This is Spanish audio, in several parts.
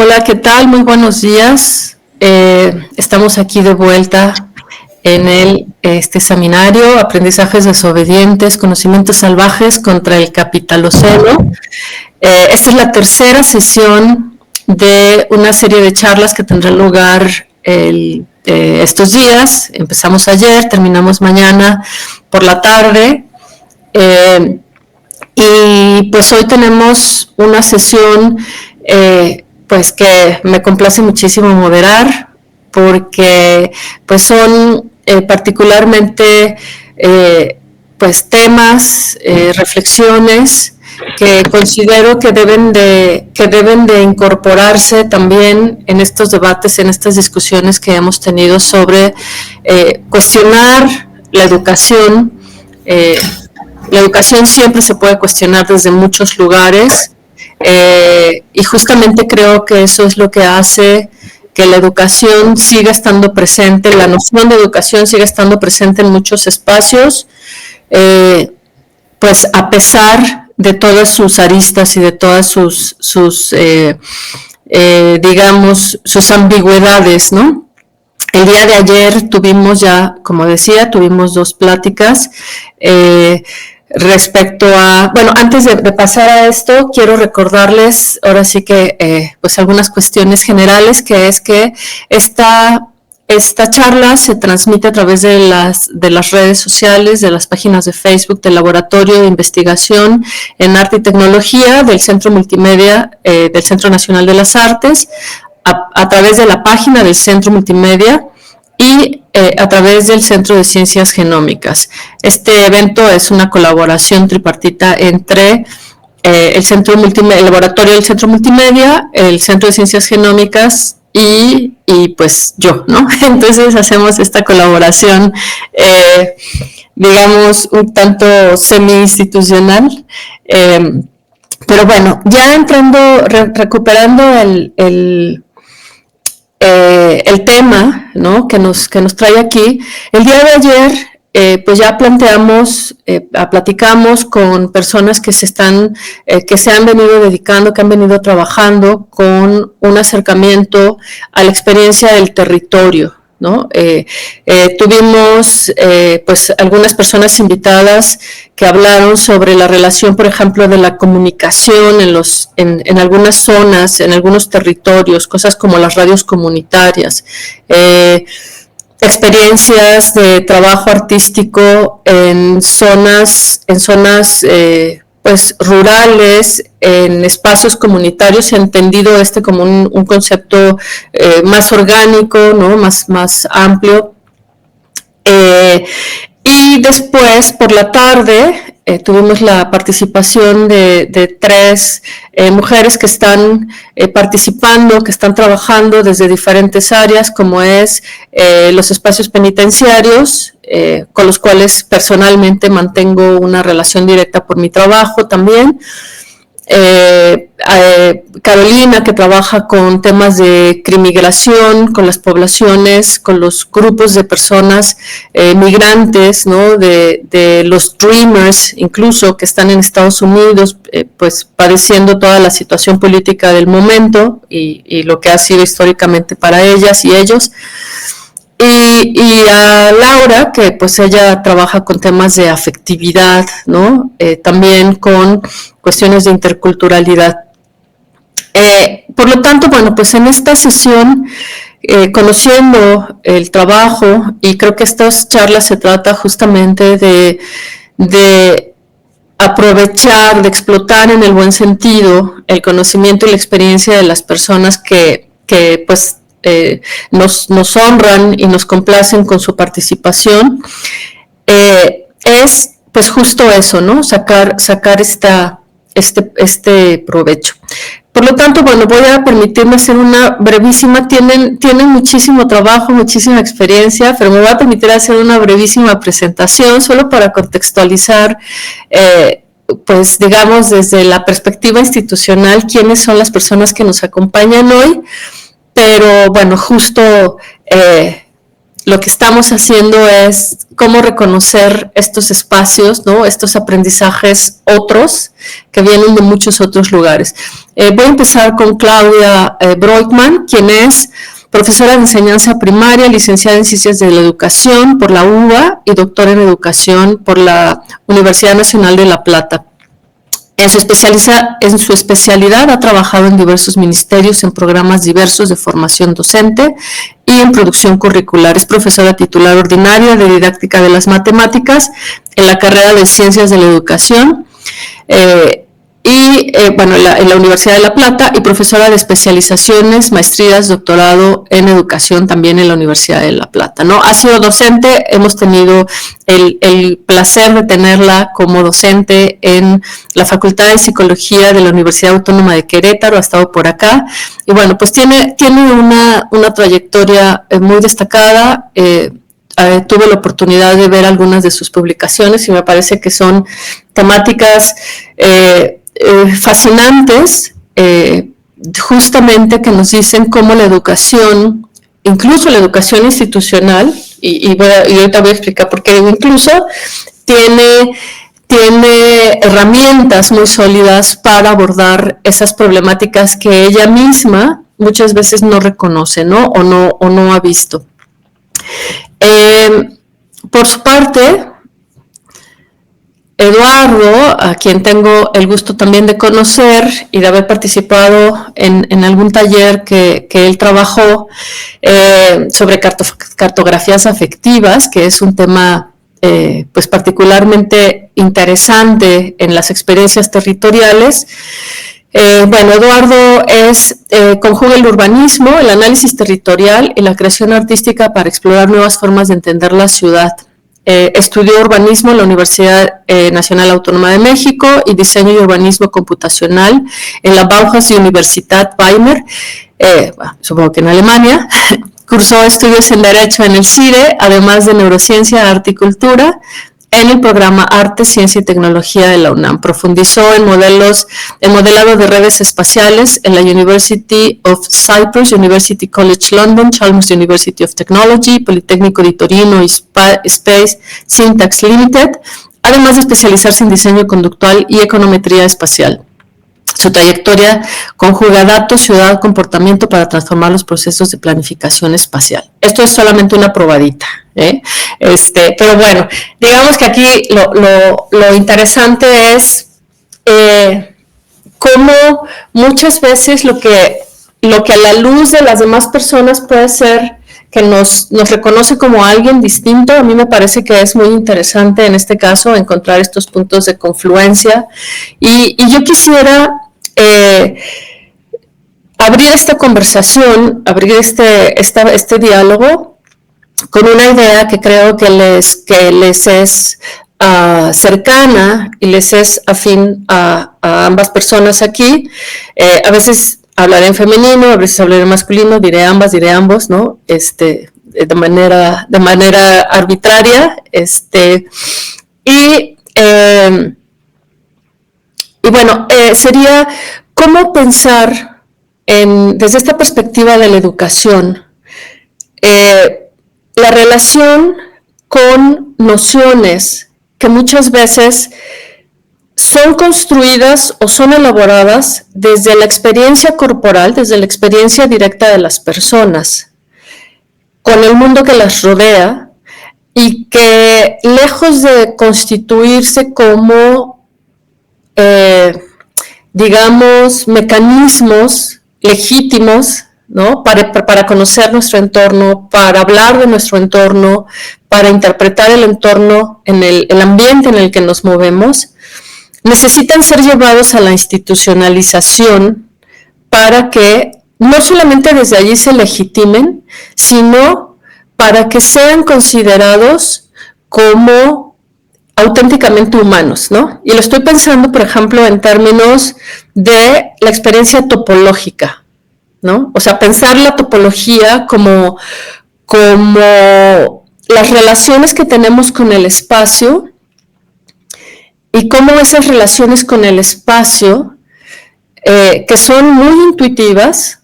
Hola, ¿qué tal? Muy buenos días. Estamos aquí de vuelta en este seminario, Aprendizajes desobedientes, conocimientos salvajes contra el capitaloceno. Esta es la tercera sesión de una serie de charlas que tendrán lugar estos días. Empezamos ayer, terminamos mañana por la tarde. Y pues hoy tenemos una sesión pues que me complace muchísimo moderar, porque pues son particularmente pues temas, reflexiones que considero que deben de incorporarse también en estos debates, en estas discusiones que hemos tenido sobre cuestionar la educación. La educación siempre se puede cuestionar desde muchos lugares, y justamente creo que eso es lo que hace que la educación siga estando presente, la noción de educación siga estando presente en muchos espacios, pues a pesar de todas sus aristas y de todas sus digamos, sus ambigüedades, ¿no? El día de ayer tuvimos ya, como decía, tuvimos dos pláticas respecto a, bueno, antes de pasar a esto, quiero recordarles ahora sí que pues algunas cuestiones generales, que es que esta charla se transmite a través de las redes sociales, de las páginas de Facebook del Laboratorio de Investigación en Arte y Tecnología del Centro Multimedia del Centro Nacional de las Artes, a través de la página del Centro Multimedia y a través del Centro de Ciencias Genómicas. Este evento es una colaboración tripartita entre el Laboratorio del Centro Multimedia, el Centro de Ciencias Genómicas y pues yo, ¿no? Entonces hacemos esta colaboración, digamos, un tanto semi-institucional. Pero bueno, ya entrando, recuperando el tema, ¿no?, que nos trae aquí. El día de ayer pues ya platicamos con personas que se han venido dedicando, que han venido trabajando con un acercamiento a la experiencia del territorio, ¿no? Tuvimos pues algunas personas invitadas que hablaron sobre la relación, por ejemplo, de la comunicación en algunas zonas, en algunos territorios, cosas como las radios comunitarias, experiencias de trabajo artístico en zonas pues rurales, en espacios comunitarios, entendido como un concepto más orgánico, ¿no?, más amplio. Y después, por la tarde, tuvimos la participación de tres mujeres que están participando, que están trabajando desde diferentes áreas, como es los espacios penitenciarios, con los cuales personalmente mantengo una relación directa por mi trabajo también. Carolina, que trabaja con temas de crimigración, con las poblaciones, con los grupos de personas migrantes, ¿no?, de los Dreamers, incluso, que están en Estados Unidos, pues padeciendo toda la situación política del momento y lo que ha sido históricamente para ellas y ellos. Y a Laura, que pues ella trabaja con temas de afectividad, ¿no?, también con cuestiones de interculturalidad. Por lo tanto, bueno, pues en esta sesión, conociendo el trabajo, y creo que estas charlas se trata justamente de aprovechar, de explotar en el buen sentido el conocimiento y la experiencia de las personas que pues nos honran y nos complacen con su participación, es pues justo eso, ¿no?, sacar este provecho. Por lo tanto, bueno, voy a permitirme hacer una brevísima, tienen muchísimo trabajo, muchísima experiencia, pero me voy a permitir hacer una brevísima presentación, solo para contextualizar, pues digamos, desde la perspectiva institucional, quiénes son las personas que nos acompañan hoy. Pero bueno, justo lo que estamos haciendo es cómo reconocer estos espacios, ¿no? Estos aprendizajes otros que vienen de muchos otros lugares. Voy a empezar con Claudia Breukman, quien es profesora de enseñanza primaria, licenciada en Ciencias de la Educación por la UBA y doctora en Educación por la Universidad Nacional de La Plata. En su especialidad ha trabajado en diversos ministerios en programas diversos de formación docente y en producción curricular. Es profesora titular ordinaria de didáctica de las matemáticas en la carrera de Ciencias de la Educación en la Universidad de La Plata, y profesora de especializaciones, maestrías, doctorado en educación también en la Universidad de La Plata, ¿no? Ha sido docente, hemos tenido el placer de tenerla como docente en la Facultad de Psicología de la Universidad Autónoma de Querétaro, ha estado por acá, y bueno, pues tiene una trayectoria muy destacada. Tuve la oportunidad de ver algunas de sus publicaciones y me parece que son temáticas fascinantes, justamente que nos dicen cómo la educación, incluso la educación institucional, y ahorita voy a explicar por qué digo incluso, tiene herramientas muy sólidas para abordar esas problemáticas que ella misma muchas veces no reconoce, ¿no? O no ha visto. Por su parte, Eduardo, a quien tengo el gusto también de conocer y de haber participado en algún taller que él trabajó sobre cartografías afectivas, que es un tema pues particularmente interesante en las experiencias territoriales. Eduardo conjuga el urbanismo, el análisis territorial y la creación artística para explorar nuevas formas de entender la ciudad. Estudió urbanismo en la Universidad Nacional Autónoma de México y diseño y urbanismo computacional en la Bauhaus-Universität Weimar, supongo que en Alemania. Cursó estudios en Derecho en el CIDE, además de Neurociencia, Arte y Cultura, en el programa Arte, Ciencia y Tecnología de la UNAM. Profundizó en modelado de redes espaciales en la University of Cyprus, University College London, Chalmers University of Technology, Politécnico de Torino y Space Syntax Limited, además de especializarse en diseño conductual y econometría espacial. Su trayectoria conjuga datos, ciudad, comportamiento para transformar los procesos de planificación espacial. Esto es solamente una probadita, pero bueno, digamos que aquí lo interesante es cómo muchas veces lo que a la luz de las demás personas puede ser que nos reconoce como alguien distinto. A mí me parece que es muy interesante en este caso encontrar estos puntos de confluencia, y yo quisiera abrir esta conversación, abrir este diálogo con una idea que creo que les es cercana y les es afín a ambas personas aquí. A veces hablaré en femenino, a veces hablaré en masculino, diré ambas, diré ambos, ¿no? De manera arbitraria, y bueno, sería cómo pensar desde esta perspectiva de la educación, la relación con nociones que muchas veces son construidas o son elaboradas desde la experiencia corporal, desde la experiencia directa de las personas, con el mundo que las rodea, y que lejos de constituirse como digamos, mecanismos legítimos, ¿no? Para conocer nuestro entorno, para hablar de nuestro entorno, para interpretar el entorno, el ambiente en el que nos movemos, necesitan ser llevados a la institucionalización para que no solamente desde allí se legitimen, sino para que sean considerados como auténticamente humanos, ¿no? Y lo estoy pensando, por ejemplo, en términos de la experiencia topológica, ¿no? O sea, pensar la topología como las relaciones que tenemos con el espacio, y cómo esas relaciones con el espacio, que son muy intuitivas,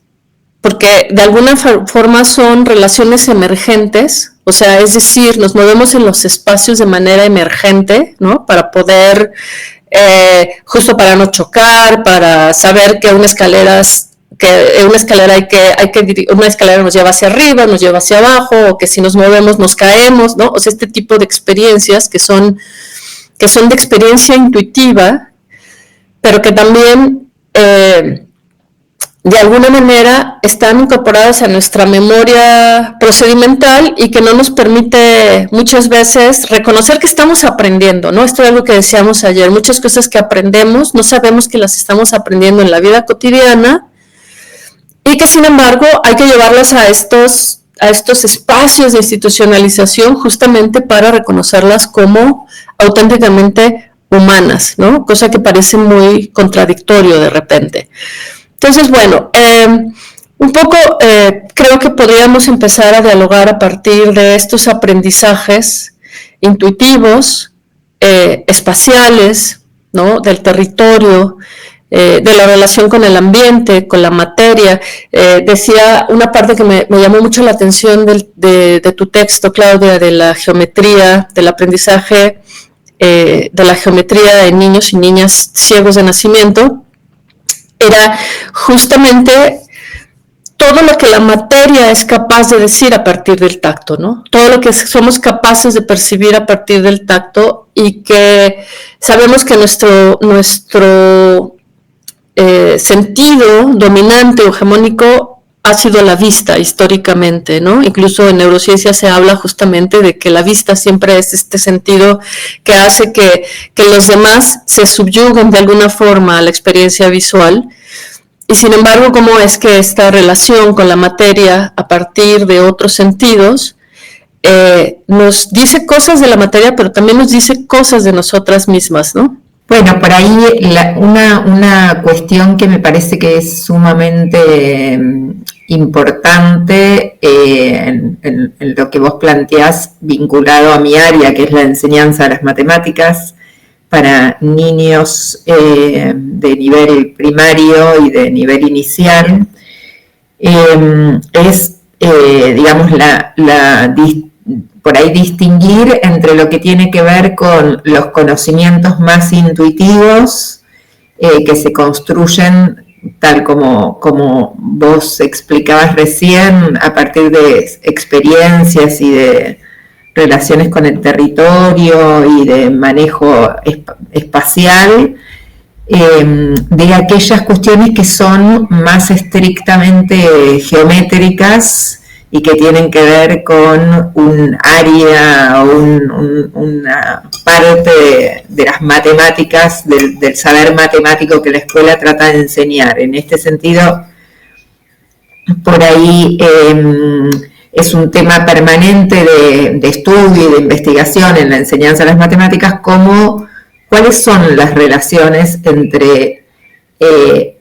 porque de alguna forma son relaciones emergentes, O sea, es decir, nos movemos en los espacios de manera emergente, ¿no? Para poder, justo para no chocar, para saber que una escalera una escalera nos lleva hacia arriba, nos lleva hacia abajo, o que si nos movemos nos caemos, ¿no? O sea, este tipo de experiencias que son de experiencia intuitiva, pero que también de alguna manera están incorporadas a nuestra memoria procedimental y que no nos permite muchas veces reconocer que estamos aprendiendo, ¿no? Esto es algo que decíamos ayer, muchas cosas que aprendemos no sabemos que las estamos aprendiendo en la vida cotidiana y que sin embargo hay que llevarlas a estos espacios de institucionalización justamente para reconocerlas como auténticamente humanas, ¿no? Cosa que parece muy contradictorio de repente. Entonces, bueno, un poco creo que podríamos empezar a dialogar a partir de estos aprendizajes intuitivos, espaciales, ¿no? Del territorio, de la relación con el ambiente, con la materia. Decía una parte que me llamó mucho la atención de tu texto, Claudia, de la geometría, del aprendizaje de la geometría de niños y niñas ciegos de nacimiento, era justamente todo lo que la materia es capaz de decir a partir del tacto, ¿no? Todo lo que somos capaces de percibir a partir del tacto y que sabemos que nuestro sentido dominante o hegemónico ha sido la vista históricamente, ¿no? Incluso en neurociencia se habla justamente de que la vista siempre es este sentido que hace que los demás se subyuguen de alguna forma a la experiencia visual. Y sin embargo, ¿cómo es que esta relación con la materia a partir de otros sentidos nos dice cosas de la materia, pero también nos dice cosas de nosotras mismas, ¿no? Bueno, por ahí una cuestión que me parece que es sumamente importante en lo que vos planteás vinculado a mi área, que es la enseñanza de las matemáticas para niños de nivel primario y de nivel inicial, es, digamos, por ahí distinguir entre lo que tiene que ver con los conocimientos más intuitivos que se construyen, tal como vos explicabas recién, a partir de experiencias y de relaciones con el territorio y de manejo espacial, de aquellas cuestiones que son más estrictamente geométricas y que tienen que ver con un área o una parte de las matemáticas, del saber matemático que la escuela trata de enseñar. En este sentido, por ahí es un tema permanente de estudio y de investigación en la enseñanza de las matemáticas, cuáles son las relaciones entre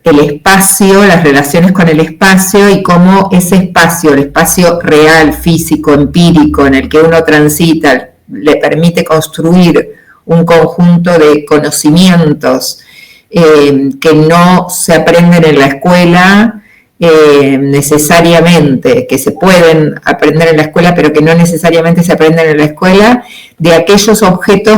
el espacio, las relaciones con el espacio y cómo ese espacio, el espacio real, físico, empírico, en el que uno transita, le permite construir un conjunto de conocimientos que no se aprenden en la escuela necesariamente, que se pueden aprender en la escuela, pero que no necesariamente se aprenden en la escuela, de aquellos objetos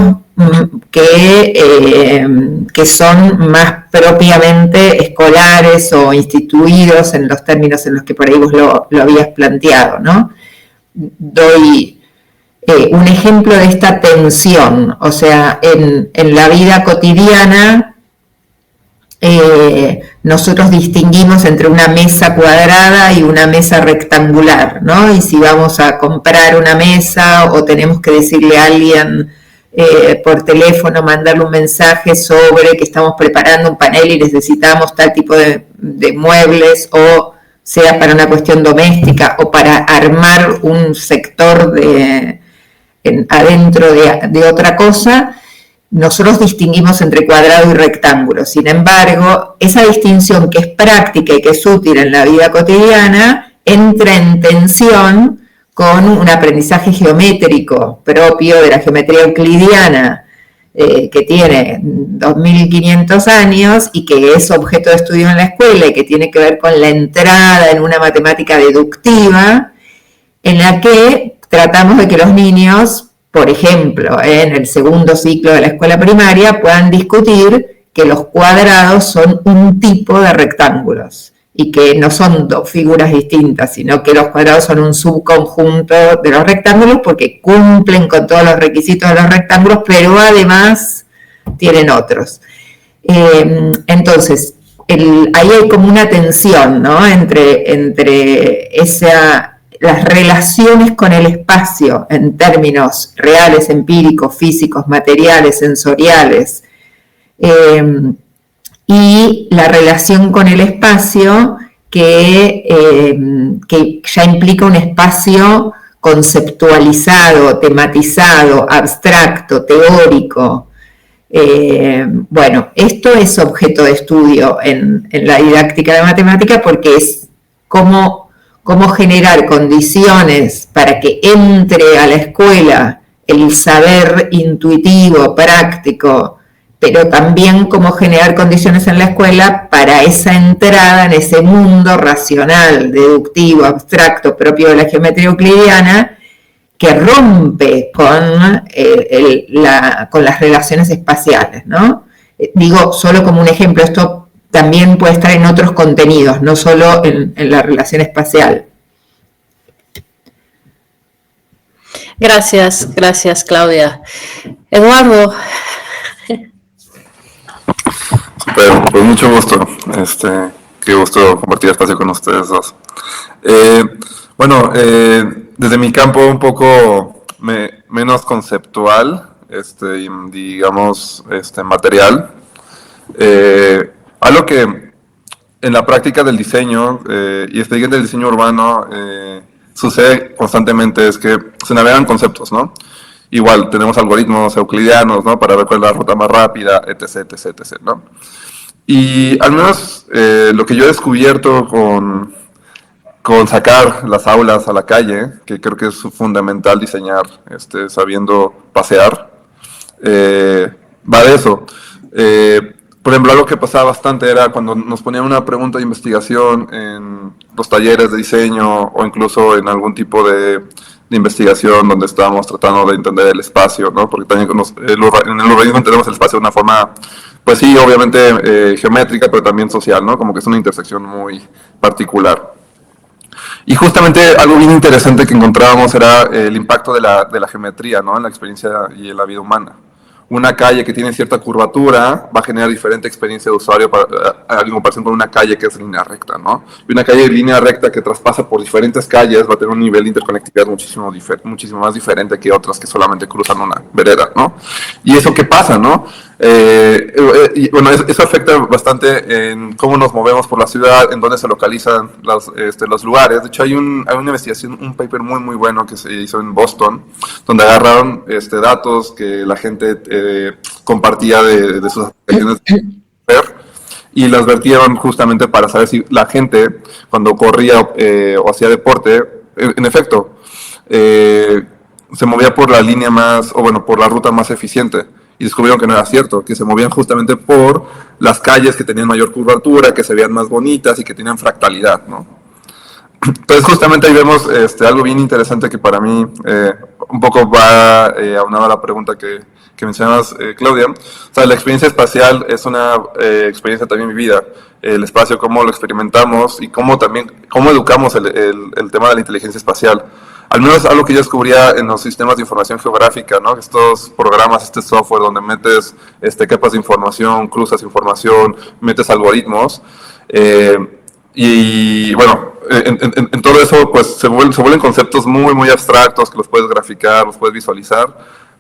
que son más propiamente escolares o instituidos en los términos en los que por ahí vos lo habías planteado, ¿no? Doy un ejemplo de esta tensión, o sea, en la vida cotidiana nosotros distinguimos entre una mesa cuadrada y una mesa rectangular, ¿no? Y si vamos a comprar una mesa o tenemos que decirle a alguien por teléfono, mandarle un mensaje sobre que estamos preparando un panel y necesitamos tal tipo de muebles, o sea para una cuestión doméstica o para armar un sector adentro de otra cosa, nosotros distinguimos entre cuadrado y rectángulo. Sin embargo, esa distinción que es práctica y que es útil en la vida cotidiana entra en tensión con un aprendizaje geométrico propio de la geometría euclidiana, que tiene 2500 años y que es objeto de estudio en la escuela y que tiene que ver con la entrada en una matemática deductiva en la que tratamos de que los niños, por ejemplo, en el segundo ciclo de la escuela primaria, puedan discutir que los cuadrados son un tipo de rectángulos y que no son dos figuras distintas, sino que los cuadrados son un subconjunto de los rectángulos porque cumplen con todos los requisitos de los rectángulos, pero además tienen otros. Entonces, ahí hay como una tensión, ¿no? entre las relaciones con el espacio en términos reales, empíricos, físicos, materiales, sensoriales, y la relación con el espacio que ya implica un espacio conceptualizado, tematizado, abstracto, teórico. Bueno, esto es objeto de estudio en la didáctica de matemática porque es cómo generar condiciones para que entre a la escuela el saber intuitivo, práctico, pero también cómo generar condiciones en la escuela para esa entrada en ese mundo racional, deductivo, abstracto, propio de la geometría euclidiana, que rompe con las relaciones espaciales, ¿no? Digo, solo como un ejemplo, esto también puede estar en otros contenidos, no solo en la relación espacial. Gracias, Claudia. Eduardo. Pues mucho gusto, qué gusto compartir espacio con ustedes dos. Bueno, desde mi campo un poco menos conceptual, y digamos, material, algo que en la práctica del diseño, y en el diseño urbano, sucede constantemente es que se navegan conceptos, ¿no? Igual, tenemos algoritmos euclidianos, ¿no? Para ver cuál es la ruta más rápida, etc., ¿no? Y al menos lo que yo he descubierto con sacar las aulas a la calle, que creo que es fundamental diseñar sabiendo pasear, va de eso. Por ejemplo, algo que pasaba bastante era cuando nos ponían una pregunta de investigación en los talleres de diseño o incluso en algún tipo de investigación donde estábamos tratando de entender el espacio, ¿no? Porque también en el urbanismo entendemos el espacio de una forma, pues sí, obviamente geométrica, pero también social, ¿no? Como que es una intersección muy particular. Y justamente algo bien interesante que encontrábamos era el impacto de la geometría, ¿no? En la experiencia y en la vida humana. Una calle que tiene cierta curvatura va a generar diferente experiencia de usuario en comparación con una calle que es línea recta, ¿no? Y una calle de línea recta que traspasa por diferentes calles va a tener un nivel de interconectividad muchísimo más diferente que otras que solamente cruzan una vereda, ¿no? Y eso qué pasa, ¿no? Bueno, eso afecta bastante en cómo nos movemos por la ciudad, en dónde se localizan los lugares. De hecho, hay una investigación, un paper muy, muy bueno que se hizo en Boston, donde agarraron datos que la gente compartía de sus aplicaciones y las vertieron justamente para saber si la gente, cuando corría o hacía deporte, en efecto, se movía por la línea por la ruta más eficiente. Y descubrieron que no era cierto, que se movían justamente por las calles que tenían mayor curvatura, que se veían más bonitas y que tenían fractalidad, ¿no? Entonces justamente ahí vemos algo bien interesante que para mí un poco va aunado a la pregunta que mencionabas, Claudia. O sea, la experiencia espacial es una experiencia también vivida. El espacio, cómo lo experimentamos y cómo educamos el tema de la inteligencia espacial. Al menos algo que yo descubría en los sistemas de información geográfica, ¿no? Estos programas, este software donde metes capas de información, cruzas información, metes algoritmos. Y bueno, en todo eso pues se vuelven conceptos muy, muy abstractos que los puedes graficar, los puedes visualizar.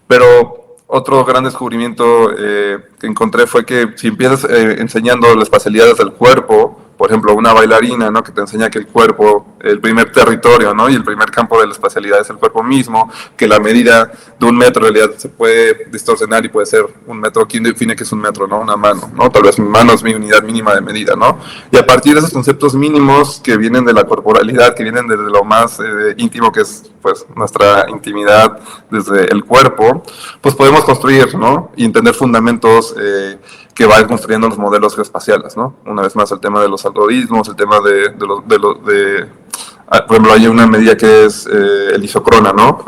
Pero otro gran descubrimiento que encontré fue que si empiezas enseñando las espacialidades del cuerpo, por ejemplo, una bailarina, ¿no? Que te enseña que el cuerpo, el primer territorio, ¿no? Y el primer campo de la espacialidad es el cuerpo mismo, que la medida de 1 metro en realidad se puede distorsionar y puede ser 1 metro. ¿Quién define qué es 1 metro, no? Una mano, ¿no? Tal vez mi mano es mi unidad mínima de medida, ¿no? Y a partir de esos conceptos mínimos que vienen de la corporalidad, que vienen desde lo más íntimo, que es, pues, nuestra intimidad desde el cuerpo, pues podemos construir, ¿no? Y entender fundamentos que van construyendo los modelos geoespaciales, ¿no? Una vez más, el tema de los algoritmos, el tema de Por ejemplo, hay una medida que es el isocrona, ¿no?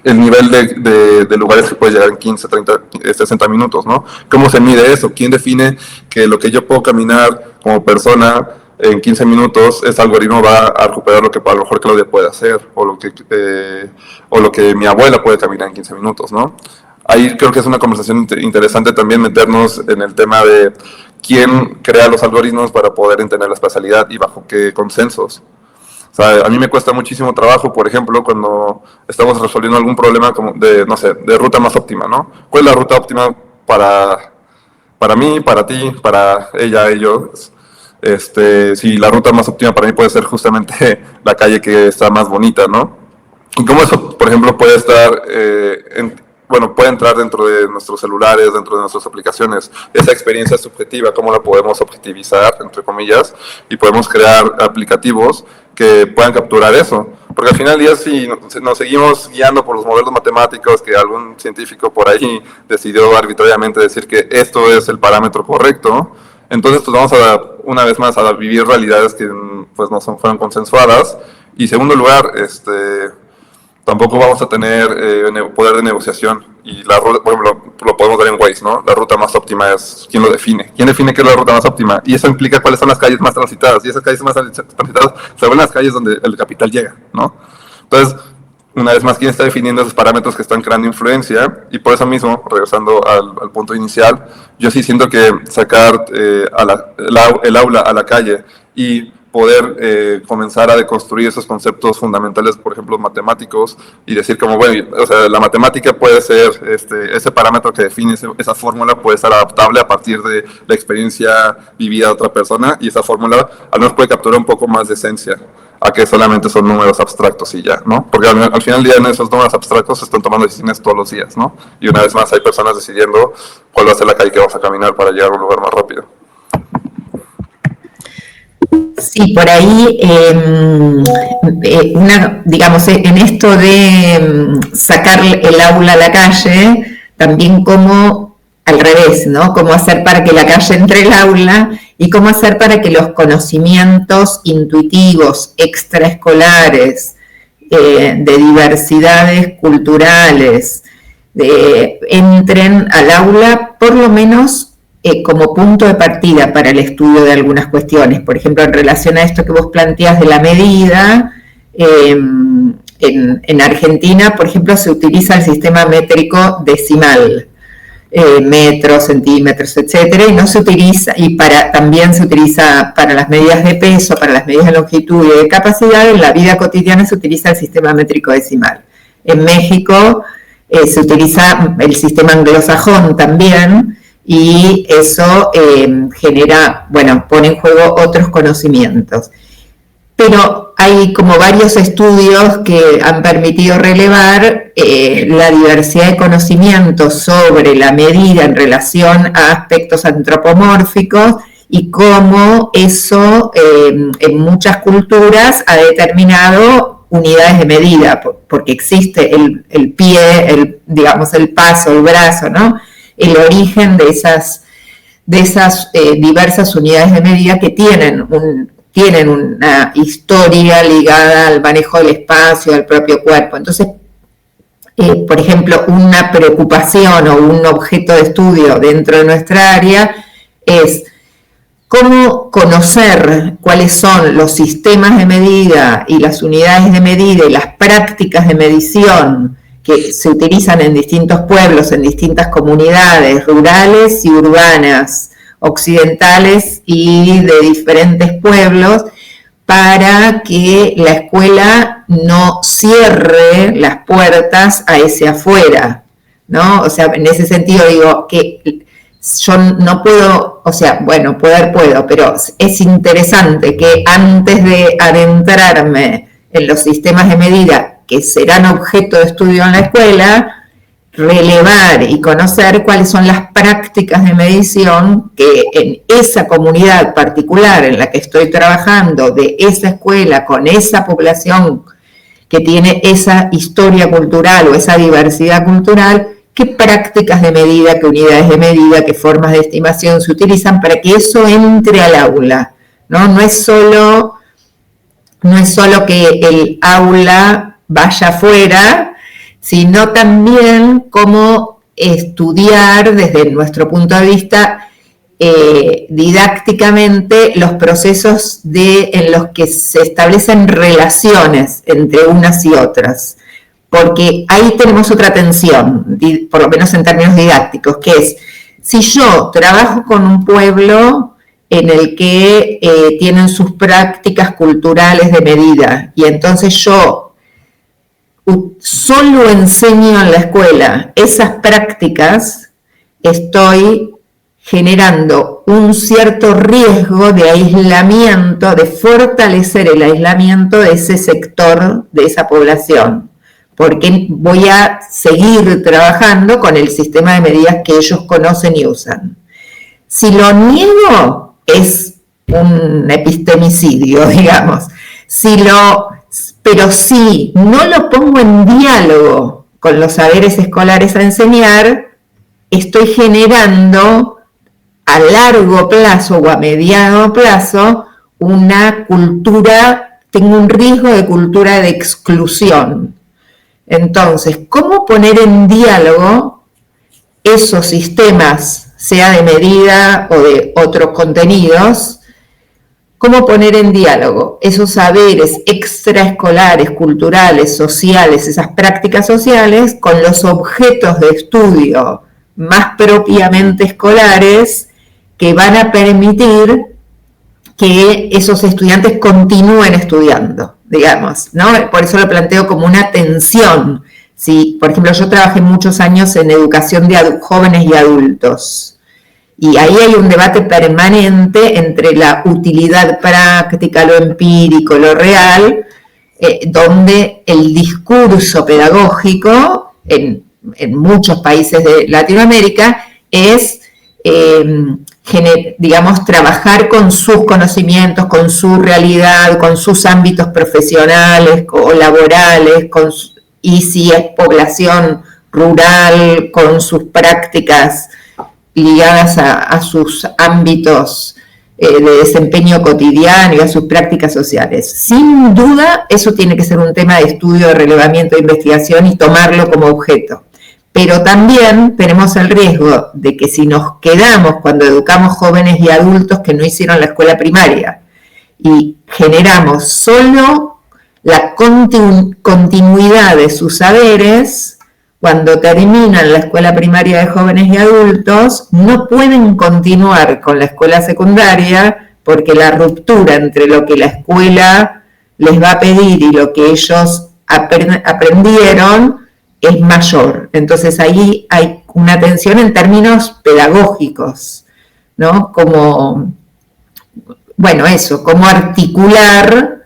El nivel de lugares que puedes llegar en 15, 30, 60 minutos, ¿no? ¿Cómo se mide eso? ¿Quién define que lo que yo puedo caminar como persona en 15 minutos, ese algoritmo va a recuperar lo que a lo mejor Claudia puede hacer, o lo que mi abuela puede caminar en 15 minutos, ¿no? Ahí creo que es una conversación interesante también meternos en el tema de quién crea los algoritmos para poder entender la espacialidad y bajo qué consensos. O sea, a mí me cuesta muchísimo trabajo, por ejemplo, cuando estamos resolviendo algún problema como no sé, de ruta más óptima, ¿no? ¿Cuál es la ruta óptima para mí, para ti, para ella, ellos? Si la ruta más óptima para mí puede ser justamente la calle que está más bonita, ¿no? Y cómo eso, por ejemplo, puede estar, puede entrar dentro de nuestros celulares, dentro de nuestras aplicaciones. Esa experiencia subjetiva, cómo la podemos objetivizar, entre comillas, y podemos crear aplicativos que puedan capturar eso. Porque al final del día, si nos seguimos guiando por los modelos matemáticos que algún científico por ahí decidió arbitrariamente decir que esto es el parámetro correcto, entonces pues vamos una vez más a vivir realidades que pues no fueron consensuadas. Y segundo lugar, tampoco vamos a tener poder de negociación. Y la ruta, por ejemplo, lo podemos ver en Waze, ¿no? La ruta más óptima es quién lo define. ¿Quién define qué es la ruta más óptima? Y eso implica cuáles son las calles más transitadas. Y esas calles más transitadas se ven las calles donde el capital llega, ¿no? Entonces, una vez más, ¿quién está definiendo esos parámetros que están creando influencia? Y por eso mismo, regresando al punto inicial, yo sí siento que sacar el aula a la calle y poder comenzar a deconstruir esos conceptos fundamentales, por ejemplo, matemáticos, y decir como, bueno, o sea, la matemática puede ser, ese parámetro que define esa fórmula puede ser adaptable a partir de la experiencia vivida de otra persona, y esa fórmula al menos puede capturar un poco más de esencia, a que solamente son números abstractos y ya, ¿no? Porque al final del día en esos números abstractos se están tomando decisiones todos los días, ¿no? Y una vez más hay personas decidiendo cuál va a ser la calle que vamos a caminar para llegar a un lugar más rápido. Sí, por ahí, digamos, en esto de sacar el aula a la calle, también como al revés, ¿no? Cómo hacer para que la calle entre el aula y cómo hacer para que los conocimientos intuitivos, extraescolares, de diversidades culturales, entren al aula, por lo menos como punto de partida para el estudio de algunas cuestiones. Por ejemplo, en relación a esto que vos planteás de la medida, en Argentina, por ejemplo, se utiliza el sistema métrico decimal, metros, centímetros, etcétera, y no se utiliza, también se utiliza para las medidas de peso, para las medidas de longitud y de capacidad. En la vida cotidiana se utiliza el sistema métrico decimal. En México se utiliza el sistema anglosajón también, y eso genera, pone en juego otros conocimientos. Pero hay como varios estudios que han permitido relevar la diversidad de conocimientos sobre la medida en relación a aspectos antropomórficos y cómo eso en muchas culturas ha determinado unidades de medida, porque existe el pie, digamos el paso, el brazo, ¿no? El origen de esas diversas unidades de medida que tienen una historia ligada al manejo del espacio, al propio cuerpo. Entonces, por ejemplo, una preocupación o un objeto de estudio dentro de nuestra área es cómo conocer cuáles son los sistemas de medida y las unidades de medida y las prácticas de medición que se utilizan en distintos pueblos, en distintas comunidades rurales y urbanas, occidentales y de diferentes pueblos, para que la escuela no cierre las puertas a ese afuera, ¿no? O sea, en ese sentido digo que yo no puedo, o sea, poder puedo, pero es interesante que antes de adentrarme en los sistemas de medida que serán objeto de estudio en la escuela, relevar y conocer cuáles son las prácticas de medición que en esa comunidad particular en la que estoy trabajando, de esa escuela, con esa población que tiene esa historia cultural o esa diversidad cultural, qué prácticas de medida, qué unidades de medida, qué formas de estimación se utilizan para que eso entre al aula, ¿no? No es solo no es solo que el aula vaya afuera, sino también cómo estudiar desde nuestro punto de vista didácticamente los procesos en los que se establecen relaciones entre unas y otras. Porque ahí tenemos otra tensión, por lo menos en términos didácticos, que es, si yo trabajo con un pueblo en el que tienen sus prácticas culturales de medida, y entonces yo solo enseño en la escuela esas prácticas, estoy generando un cierto riesgo de aislamiento, de fortalecer el aislamiento de ese sector, de esa población, porque voy a seguir trabajando con el sistema de medidas que ellos conocen y usan. Si lo niego, es un epistemicidio, digamos. Pero si no lo pongo en diálogo con los saberes escolares a enseñar, estoy generando a largo plazo o a mediano plazo una cultura, tengo un riesgo de cultura de exclusión. Entonces, ¿cómo poner en diálogo esos sistemas, sea de medida o de otros contenidos? ¿Cómo poner en diálogo esos saberes extraescolares, culturales, sociales, esas prácticas sociales, con los objetos de estudio más propiamente escolares que van a permitir que esos estudiantes continúen estudiando, digamos, ¿no? Por eso lo planteo como una tensión. Si, por ejemplo, yo trabajé muchos años en educación de jóvenes y adultos, y ahí hay un debate permanente entre la utilidad práctica, lo empírico, lo real, donde el discurso pedagógico en muchos países de Latinoamérica es, digamos, trabajar con sus conocimientos, con su realidad, con sus ámbitos profesionales o laborales, y si es población rural, con sus prácticas ligadas a sus ámbitos de desempeño cotidiano y a sus prácticas sociales. Sin duda, eso tiene que ser un tema de estudio, de relevamiento, de investigación y tomarlo como objeto. Pero también tenemos el riesgo de que si nos quedamos cuando educamos jóvenes y adultos que no hicieron la escuela primaria y generamos solo la continuidad de sus saberes, cuando terminan la escuela primaria de jóvenes y adultos, no pueden continuar con la escuela secundaria porque la ruptura entre lo que la escuela les va a pedir y lo que ellos aprendieron es mayor. Entonces ahí hay una tensión en términos pedagógicos, ¿no? Como, bueno, eso, cómo articular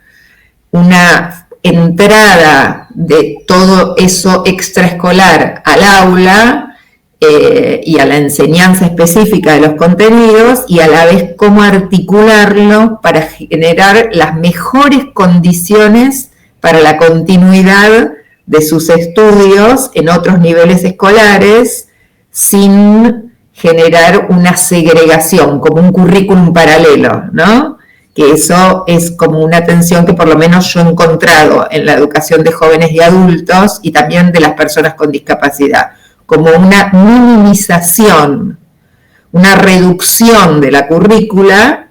una entrada de todo eso extraescolar al aula y a la enseñanza específica de los contenidos, y a la vez cómo articularlo para generar las mejores condiciones para la continuidad de sus estudios en otros niveles escolares sin generar una segregación, como un currículum paralelo, ¿no? Que eso es como una tensión que por lo menos yo he encontrado en la educación de jóvenes y adultos y también de las personas con discapacidad, como una minimización, una reducción de la currícula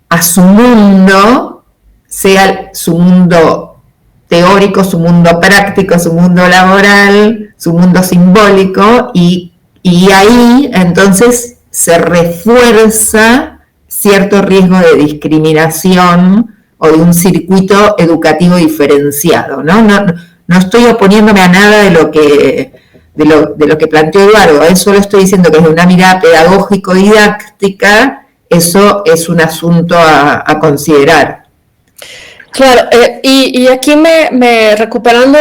a su mundo, sea su mundo teórico, su mundo práctico, su mundo laboral, su mundo simbólico, y ahí entonces se refuerza cierto riesgo de discriminación o de un circuito educativo diferenciado, ¿no? No estoy oponiéndome a nada de lo que planteó Eduardo, solo estoy diciendo que desde una mirada pedagógico-didáctica eso es un asunto a considerar. Claro, y aquí recuperando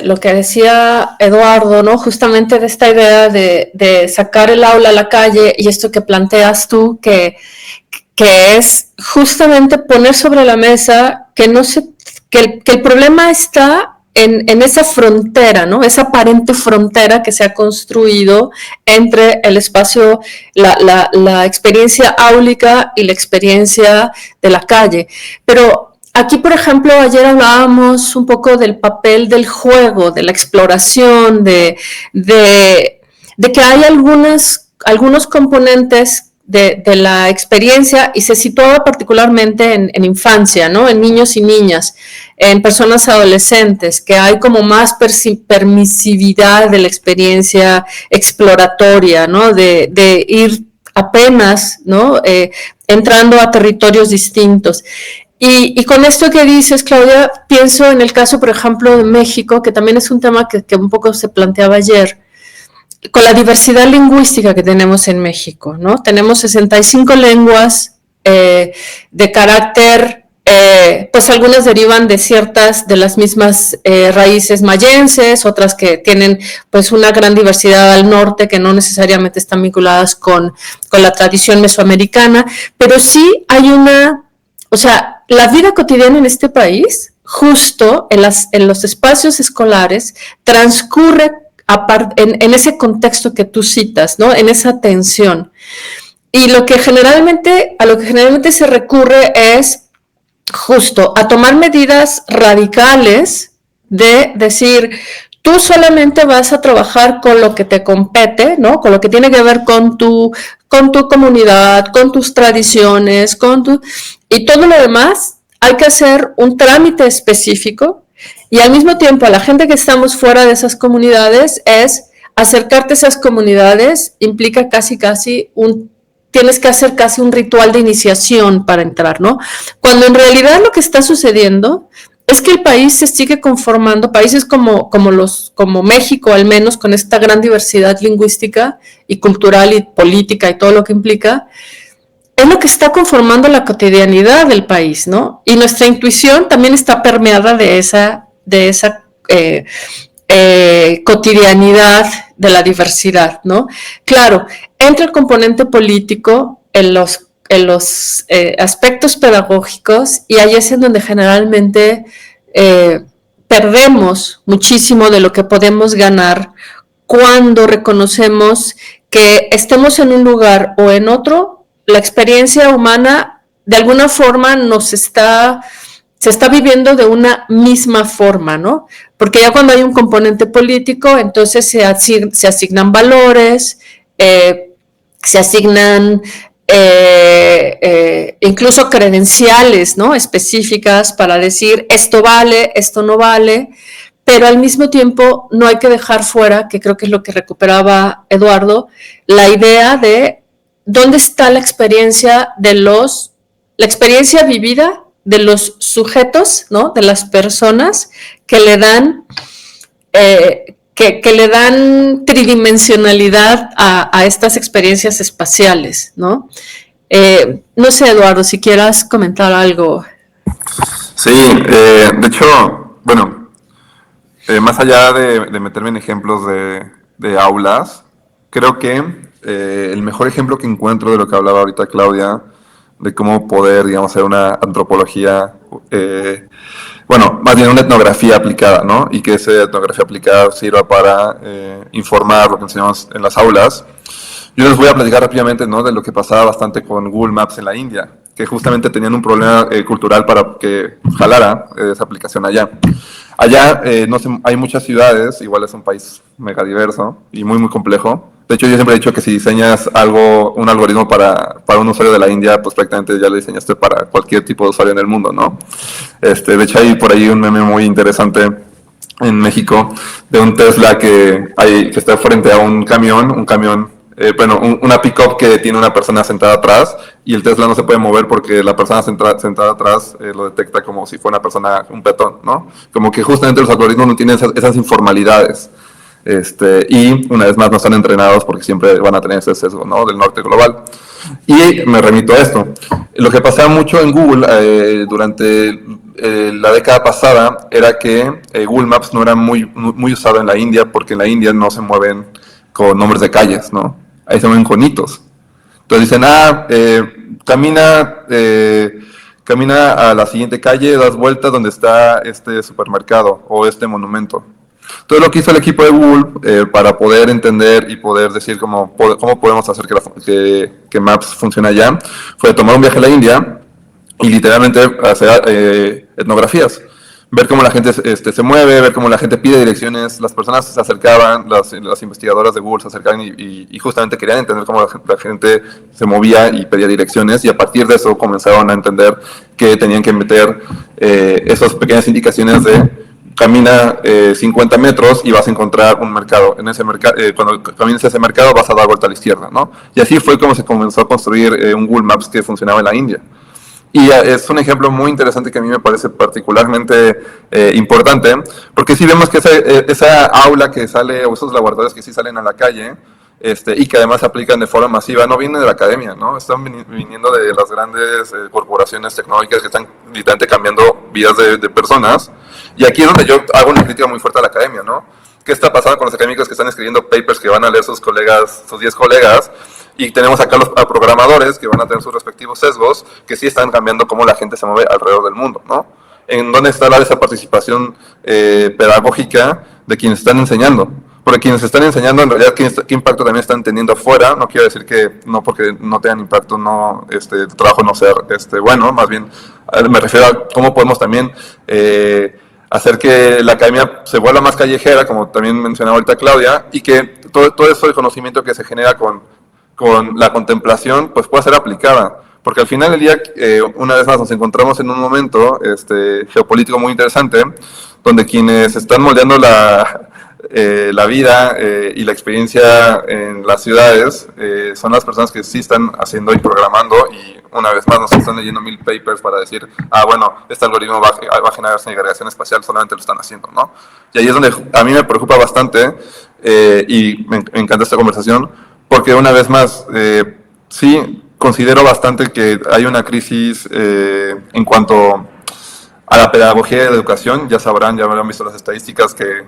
lo que decía Eduardo, ¿no? Justamente de esta idea de sacar el aula a la calle, y esto que planteas tú, que es justamente poner sobre la mesa que el problema está en esa frontera, ¿no? Esa aparente frontera que se ha construido entre el espacio, la experiencia áulica y la experiencia de la calle. Pero aquí, por ejemplo, ayer hablábamos un poco del papel del juego, de la exploración, de que hay algunos componentes de la experiencia, y se situaba particularmente en infancia, ¿no? En niños y niñas, en personas adolescentes, que hay como más permisividad de la experiencia exploratoria, ¿no? De ir apenas, ¿no? Entrando a territorios distintos. Y con esto que dices, Claudia, pienso en el caso, por ejemplo, de México, que también es un tema que un poco se planteaba ayer, con la diversidad lingüística que tenemos en México, ¿no? Tenemos 65 lenguas de carácter, pues algunas derivan de las mismas raíces mayenses, otras que tienen pues una gran diversidad al norte, que no necesariamente están vinculadas con la tradición mesoamericana, pero sí hay o sea, la vida cotidiana en este país, justo en los espacios escolares, transcurre en ese contexto que tú citas, ¿no? En esa tensión. Y a lo que generalmente se recurre es justo a tomar medidas radicales de decir, tú solamente vas a trabajar con lo que te compete, ¿no? Con lo que tiene que ver con tu comunidad, con tus tradiciones, y todo lo demás hay que hacer un trámite específico. Y al mismo tiempo, a la gente que estamos fuera de esas comunidades, es acercarte a esas comunidades, implica tienes que hacer casi un ritual de iniciación para entrar, ¿no? Cuando en realidad lo que está sucediendo es que el país se sigue conformando, países como México, al menos, con esta gran diversidad lingüística y cultural y política y todo lo que implica, es lo que está conformando la cotidianidad del país, ¿no? Y nuestra intuición también está permeada de esa cotidianidad de la diversidad, ¿no? Claro, entra el componente político en los aspectos pedagógicos, y ahí es en donde generalmente perdemos muchísimo de lo que podemos ganar cuando reconocemos que estemos en un lugar o en otro, la experiencia humana de alguna forma se está viviendo de una misma forma, ¿no? Porque ya cuando hay un componente político, entonces se asignan valores, se asignan incluso credenciales, ¿no? Específicas para decir esto vale, esto no vale, pero al mismo tiempo no hay que dejar fuera, que creo que es lo que recuperaba Eduardo, la idea de dónde está la experiencia la experiencia vivida de los sujetos, ¿no? De las personas que le dan que le dan tridimensionalidad a estas experiencias espaciales, ¿no? No sé, Eduardo, si quieras comentar algo. Sí, de hecho, bueno, más allá de meterme en ejemplos de aulas, creo que el mejor ejemplo que encuentro de lo que hablaba ahorita Claudia, de cómo poder, digamos, hacer una antropología, bueno, más bien una etnografía aplicada, ¿no? Y que esa etnografía aplicada sirva para informar lo que enseñamos en las aulas. Yo les voy a platicar rápidamente, ¿no? De lo que pasaba bastante con Google Maps en la India, que justamente tenían un problema cultural para que jalara esa aplicación allá. Allá no sé, hay muchas ciudades, igual es un país mega diverso y muy, muy complejo. De hecho, yo siempre he dicho que si diseñas un algoritmo para un usuario de la India, pues prácticamente ya lo diseñaste para cualquier tipo de usuario en el mundo, ¿no? De hecho, hay por ahí un meme muy interesante en México de un Tesla que está frente a un camión, una pick-up que tiene una persona sentada atrás, y el Tesla no se puede mover porque la persona sentada atrás lo detecta como si fuera una persona, un peatón, ¿no? Como que justamente los algoritmos no tienen esas informalidades. Y una vez más no están entrenados porque siempre van a tener ese sesgo, ¿no? Del norte global. Y me remito a esto. Lo que pasaba mucho en Google durante la década pasada era que Google Maps no era muy, muy usado en la India, porque en la India no se mueven con nombres de calles, ¿no? Ahí se mueven con hitos. Entonces dicen, camina a la siguiente calle, das vueltas donde está este supermercado o este monumento. Todo lo que hizo el equipo de Google para poder entender y poder decir cómo podemos hacer que Maps funcione allá, fue tomar un viaje a la India y literalmente etnografías. Ver cómo la gente se mueve, ver cómo la gente pide direcciones, las personas se acercaban, las investigadoras de Google se acercaban y justamente querían entender cómo la gente se movía y pedía direcciones, y a partir de eso comenzaron a entender que tenían que meter esas pequeñas indicaciones de camina 50 metros y vas a encontrar un mercado. En ese mercado, cuando camines a ese mercado vas a dar vuelta a la izquierda, ¿no? Y así fue como se comenzó a construir un Google Maps que funcionaba en la India. Y es un ejemplo muy interesante que a mí me parece particularmente importante, porque si vemos que esa aula que sale, o esos laboratorios que sí salen a la calle, y que además se aplican de forma masiva, no vienen de la academia, ¿no? Están viniendo de las grandes corporaciones tecnológicas que están literalmente cambiando vidas de personas. Y aquí es donde yo hago una crítica muy fuerte a la academia, ¿no? ¿Qué está pasando con los académicos que están escribiendo papers que van a leer sus colegas, sus 10 colegas? Y tenemos acá a programadores que van a tener sus respectivos sesgos, que sí están cambiando cómo la gente se mueve alrededor del mundo, ¿no? ¿En dónde está esa participación pedagógica de quienes están enseñando? Porque quienes están enseñando, en realidad, ¿qué impacto también están teniendo afuera? No quiero decir que no porque no tengan impacto, no, el trabajo no ser bueno, más bien me refiero a cómo podemos también hacer que la academia se vuelva más callejera, como también mencionaba ahorita Claudia, y que todo eso de conocimiento que se genera con la contemplación, pues pueda ser aplicada. Porque al final del día, una vez más, nos encontramos en un momento geopolítico muy interesante, donde quienes están moldeando la vida y la experiencia en las ciudades son las personas que sí están haciendo y programando, y una vez más nos están leyendo 1000 papers para decir, bueno, este algoritmo va a generar segregación espacial, solamente lo están haciendo, ¿no? Y ahí es donde a mí me preocupa bastante y me encanta esta conversación, porque una vez más, sí considero bastante que hay una crisis en cuanto a la pedagogía de la educación. Ya sabrán, ya habrán visto las estadísticas que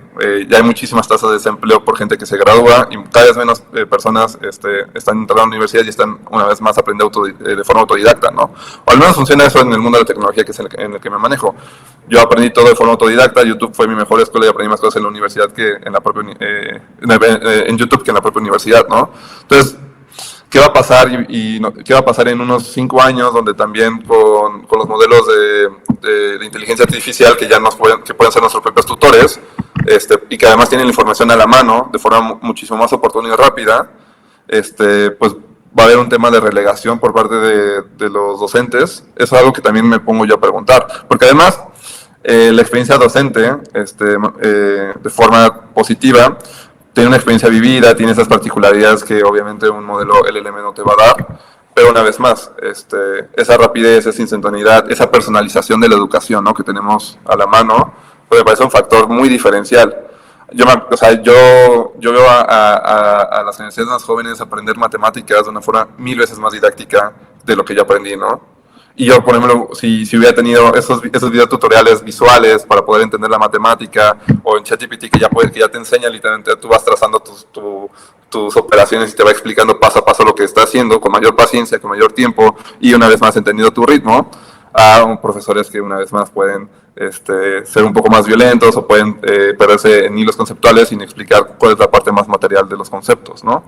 ya hay muchísimas tasas de desempleo por gente que se gradúa, y cada vez menos personas están entrando a la universidad y están una vez más aprendiendo de forma autodidacta, ¿no? O al menos funciona eso en el mundo de la tecnología, que es en el que me manejo. Yo aprendí todo de forma autodidacta. YouTube fue mi mejor escuela y aprendí más cosas en la universidad que en la propia en YouTube que en la propia universidad, ¿no? Entonces, ¿qué va a pasar qué va a pasar en unos 5 años, donde también con los modelos de inteligencia artificial que ya que pueden ser nuestros propios tutores, y que además tienen la información a la mano de forma muchísimo más oportuna y rápida, pues va a haber un tema de relegación por parte de los docentes? Eso es algo que también me pongo yo a preguntar, porque además la experiencia docente, de forma positiva, tiene una experiencia vivida, tiene esas particularidades que obviamente un modelo LLM no te va a dar, pero una vez más, esa rapidez, esa instantaneidad, esa personalización de la educación, ¿no?, que tenemos a la mano, pues me parece un factor muy diferencial. Yo veo a las universidades más jóvenes aprender matemáticas de una forma 1000 veces más didáctica de lo que yo aprendí, ¿no? Y yo, por ejemplo, si hubiera tenido esos videotutoriales visuales para poder entender la matemática, o en ChatGPT que ya te enseña literalmente, tú vas trazando tus operaciones y te va explicando paso a paso lo que está haciendo, con mayor paciencia, con mayor tiempo, y una vez más entendido tu ritmo, a profesores que una vez más pueden ser un poco más violentos, o pueden perderse en hilos conceptuales sin explicar cuál es la parte más material de los conceptos, ¿no?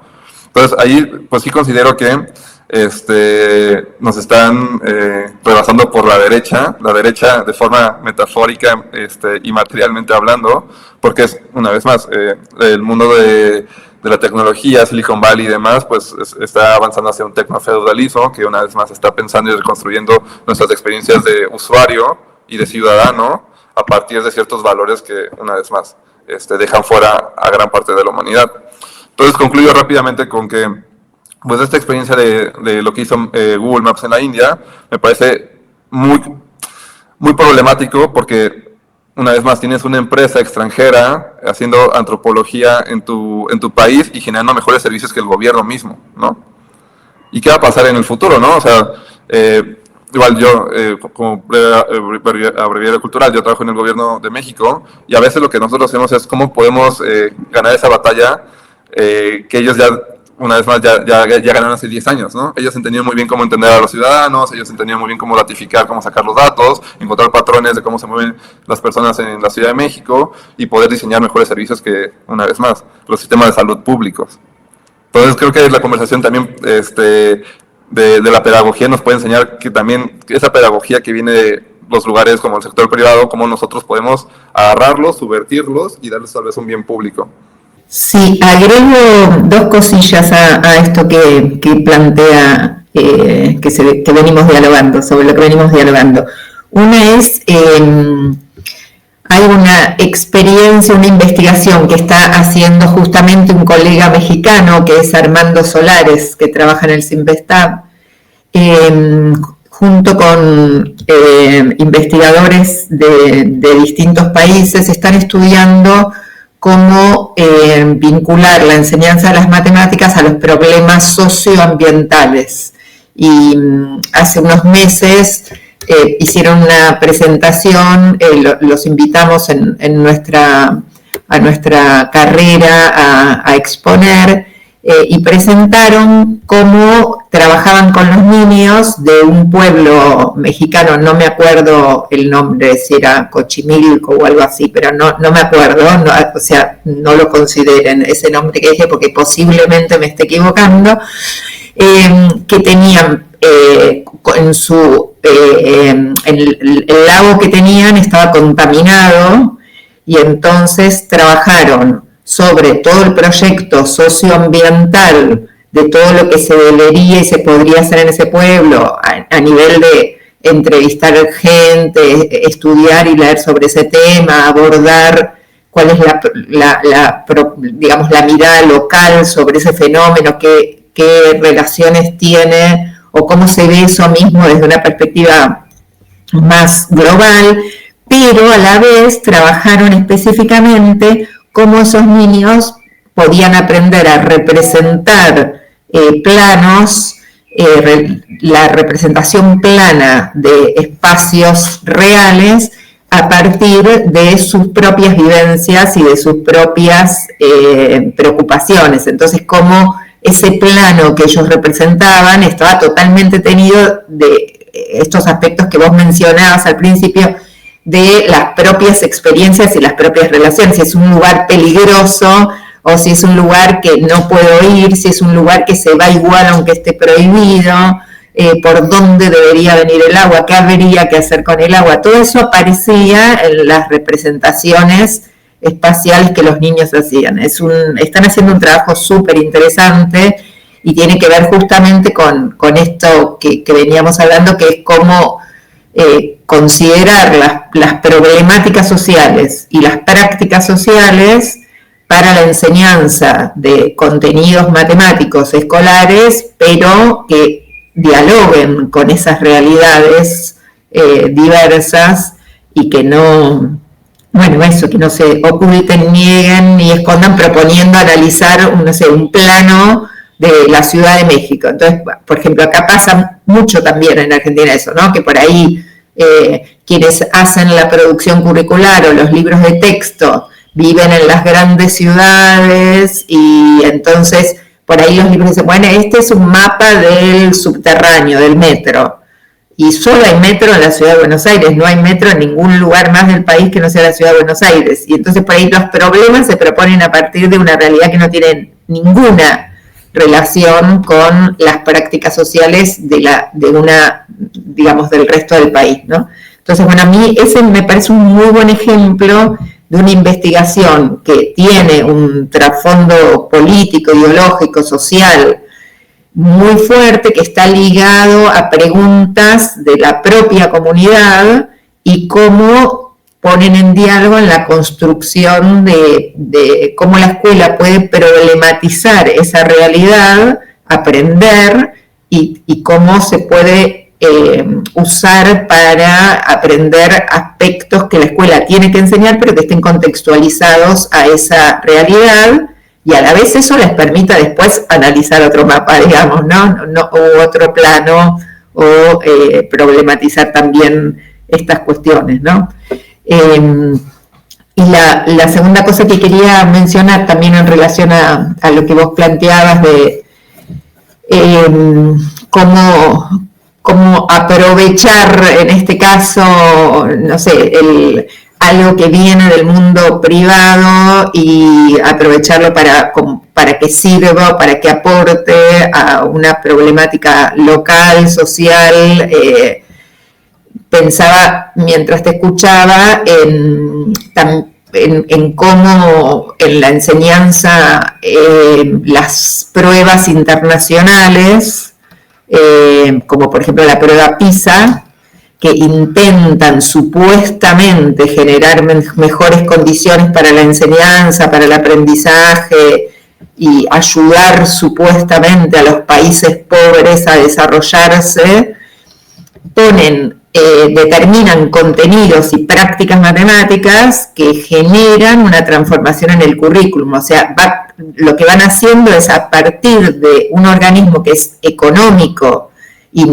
Entonces ahí pues sí considero que nos están rebasando por la derecha de forma metafórica y materialmente hablando, porque es, una vez más, el mundo de la tecnología, Silicon Valley y demás, pues está avanzando hacia un tecnofeudalismo que una vez más está pensando y reconstruyendo nuestras experiencias de usuario y de ciudadano a partir de ciertos valores que, una vez más, dejan fuera a gran parte de la humanidad. Entonces concluyo rápidamente con que pues esta experiencia de lo que hizo Google Maps en la India me parece muy, muy problemático, porque una vez más tienes una empresa extranjera haciendo antropología en tu país y generando mejores servicios que el gobierno mismo, ¿no? ¿Y qué va a pasar en el futuro, no? O sea, igual yo, como abreviario cultural, yo trabajo en el gobierno de México, y a veces lo que nosotros hacemos es cómo podemos ganar esa batalla que ellos ya, una vez más, ya ganaron hace 10 años, ¿no? Ellos entendían muy bien cómo entender a los ciudadanos, ellos entendían muy bien cómo ratificar, cómo sacar los datos, encontrar patrones de cómo se mueven las personas en la Ciudad de México, y poder diseñar mejores servicios que, una vez más, los sistemas de salud públicos. Entonces creo que la conversación también de la pedagogía nos puede enseñar que también esa pedagogía que viene los lugares como el sector privado, cómo nosotros podemos agarrarlos, subvertirlos y darles tal vez un bien público. Sí, agrego dos cosillas a esto que plantea, que venimos dialogando, sobre lo que venimos dialogando. Una es, hay una experiencia, una investigación que está haciendo justamente un colega mexicano, que es Armando Solares, que trabaja en el Cinvestav, junto con investigadores de distintos países, están estudiando cómo vincular la enseñanza de las matemáticas a los problemas socioambientales. Y hace unos meses hicieron una presentación, los invitamos a nuestra carrera a exponer, y presentaron cómo trabajaban con los niños de un pueblo mexicano, no me acuerdo el nombre, si era Cochimilco o algo así, pero no me acuerdo, o sea, no lo consideren ese nombre que dije porque posiblemente me esté equivocando, que tenían el lago que tenían estaba contaminado, y entonces trabajaron sobre todo el proyecto socioambiental de todo lo que se debería y se podría hacer en ese pueblo a nivel de entrevistar gente, estudiar y leer sobre ese tema, abordar cuál es digamos, la mirada local sobre ese fenómeno, qué relaciones tiene o cómo se ve eso mismo desde una perspectiva más global, pero a la vez trabajaron específicamente cómo esos niños podían aprender a representar planos, la representación plana de espacios reales a partir de sus propias vivencias y de sus propias preocupaciones. Entonces, cómo ese plano que ellos representaban estaba totalmente tenido de estos aspectos que vos mencionabas al principio, de las propias experiencias y las propias relaciones, si es un lugar peligroso o si es un lugar que no puedo ir, si es un lugar que se va igual aunque esté prohibido, por dónde debería venir el agua, qué habría que hacer con el agua. Todo eso aparecía en las representaciones espaciales que los niños hacían. Están haciendo un trabajo súper interesante y tiene que ver justamente con esto que veníamos hablando, que es cómo considerar las problemáticas sociales y las prácticas sociales para la enseñanza de contenidos matemáticos escolares, pero que dialoguen con esas realidades diversas y que no, que no se oculten, nieguen ni escondan, proponiendo analizar un plano de la Ciudad de México. Entonces, por ejemplo, acá pasa mucho también en Argentina eso, ¿no? Que por ahí quienes hacen la producción curricular o los libros de texto viven en las grandes ciudades, y entonces por ahí los libros dicen, bueno, este es un mapa del subterráneo, del metro, y solo hay metro en la Ciudad de Buenos Aires, no hay metro en ningún lugar más del país que no sea la Ciudad de Buenos Aires, y entonces por ahí los problemas se proponen a partir de una realidad que no tiene ninguna relación con las prácticas sociales digamos, del resto del país, ¿no? Entonces, bueno, a mí ese me parece un muy buen ejemplo de una investigación que tiene un trasfondo político, ideológico, social muy fuerte, que está ligado a preguntas de la propia comunidad y cómo ponen en diálogo en la construcción de cómo la escuela puede problematizar esa realidad, aprender y cómo se puede usar para aprender aspectos que la escuela tiene que enseñar, pero que estén contextualizados a esa realidad, y a la vez eso les permita después analizar otro mapa, digamos, ¿no? O otro plano, o problematizar también estas cuestiones, ¿no? Y la segunda cosa que quería mencionar también en relación a lo que vos planteabas de cómo aprovechar, en este caso, no sé, algo que viene del mundo privado y aprovecharlo para que sirva, para que aporte a una problemática local, social, pensaba mientras te escuchaba en cómo en la enseñanza las pruebas internacionales, como por ejemplo la prueba PISA, que intentan supuestamente generar mejores condiciones para la enseñanza, para el aprendizaje y ayudar supuestamente a los países pobres a desarrollarse, determinan contenidos y prácticas matemáticas que generan una transformación en el currículum. O sea, lo que van haciendo es, a partir de un organismo que es económico, y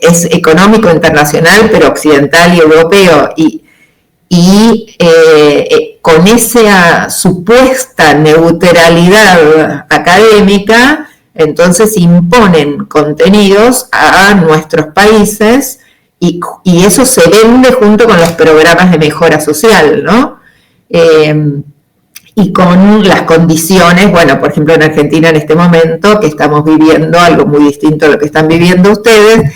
es económico internacional, pero occidental y europeo, con esa supuesta neutralidad académica, entonces imponen contenidos a nuestros países y eso se vende junto con los programas de mejora social, ¿no? Y con las condiciones, bueno, por ejemplo en Argentina en este momento, que estamos viviendo algo muy distinto a lo que están viviendo ustedes,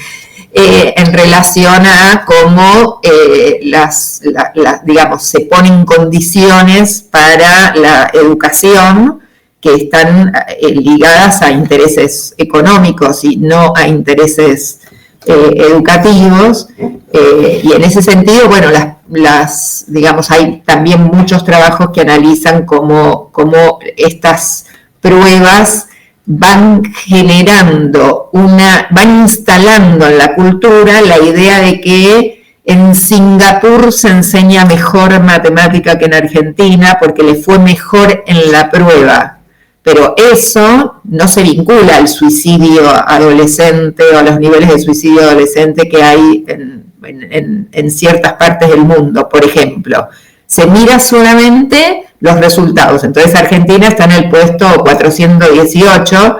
en relación a cómo digamos, se ponen condiciones para la educación que están ligadas a intereses económicos y no a intereses educativos, y en ese sentido, bueno, digamos, hay también muchos trabajos que analizan cómo estas pruebas van generando van instalando en la cultura la idea de que en Singapur se enseña mejor matemática que en Argentina porque le fue mejor en la prueba. Pero eso no se vincula al suicidio adolescente o a los niveles de suicidio adolescente que hay en ciertas partes del mundo, por ejemplo. Se mira solamente los resultados. Entonces Argentina está en el puesto 418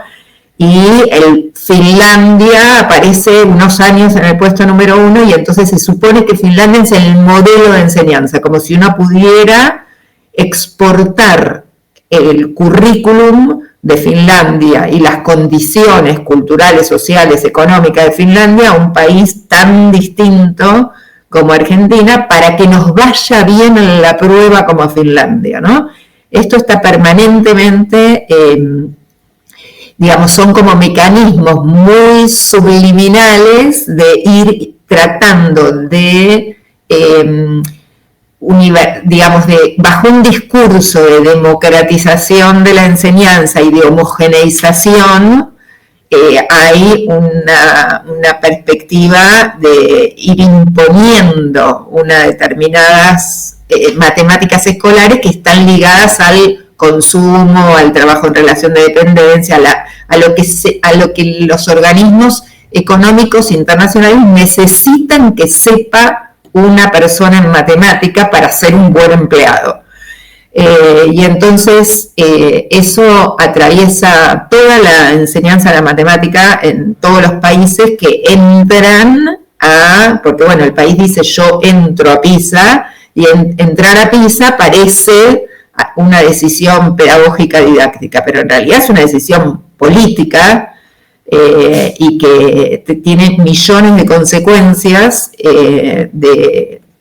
y Finlandia aparece unos años en el puesto número 1, y entonces se supone que Finlandia es el modelo de enseñanza, como si uno pudiera exportar el currículum de Finlandia y las condiciones culturales, sociales, económicas de Finlandia a un país tan distinto como Argentina para que nos vaya bien en la prueba como Finlandia, ¿no? Esto está permanentemente, digamos, son como mecanismos muy subliminales de ir tratando de digamos, bajo un discurso de democratización de la enseñanza y de homogeneización, hay una perspectiva de ir imponiendo unas determinadas matemáticas escolares que están ligadas al consumo, al trabajo en relación de dependencia, a lo que los organismos económicos internacionales necesitan que sepa una persona en matemática para ser un buen empleado. Y entonces eso atraviesa toda la enseñanza de la matemática en todos los países que entran porque bueno, el país dice yo entro a PISA, y entrar a PISA parece una decisión pedagógica didáctica, pero en realidad es una decisión política, y que tiene millones de consecuencias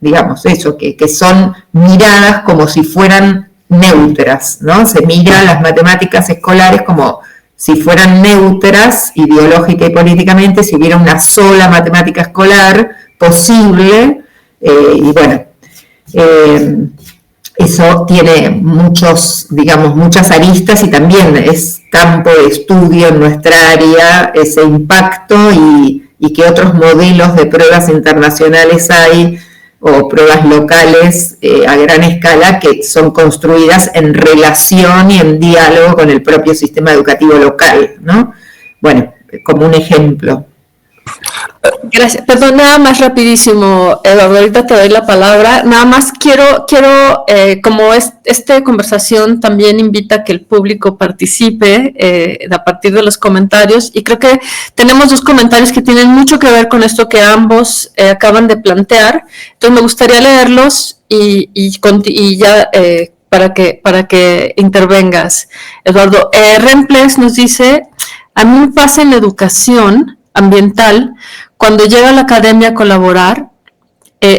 digamos, eso, que son miradas como si fueran neutras, ¿no? Se mira las matemáticas escolares como si fueran neutras, ideológica y políticamente, si hubiera una sola matemática escolar posible, y bueno, eso tiene muchas aristas, y también es campo de estudio en nuestra área ese impacto, y qué otros modelos de pruebas internacionales hay, o pruebas locales a gran escala, que son construidas en relación y en diálogo con el propio sistema educativo local, ¿no? Bueno, como un ejemplo. Gracias. Perdón, nada más rapidísimo, Eduardo, ahorita te doy la palabra. Nada más quiero como esta conversación también invita a que el público participe a partir de los comentarios, y creo que tenemos dos comentarios que tienen mucho que ver con esto que ambos acaban de plantear. Entonces me gustaría leerlos y ya para que intervengas, Eduardo. Remples nos dice: a mí me pasa en la educación ambiental, cuando llego a la academia a colaborar,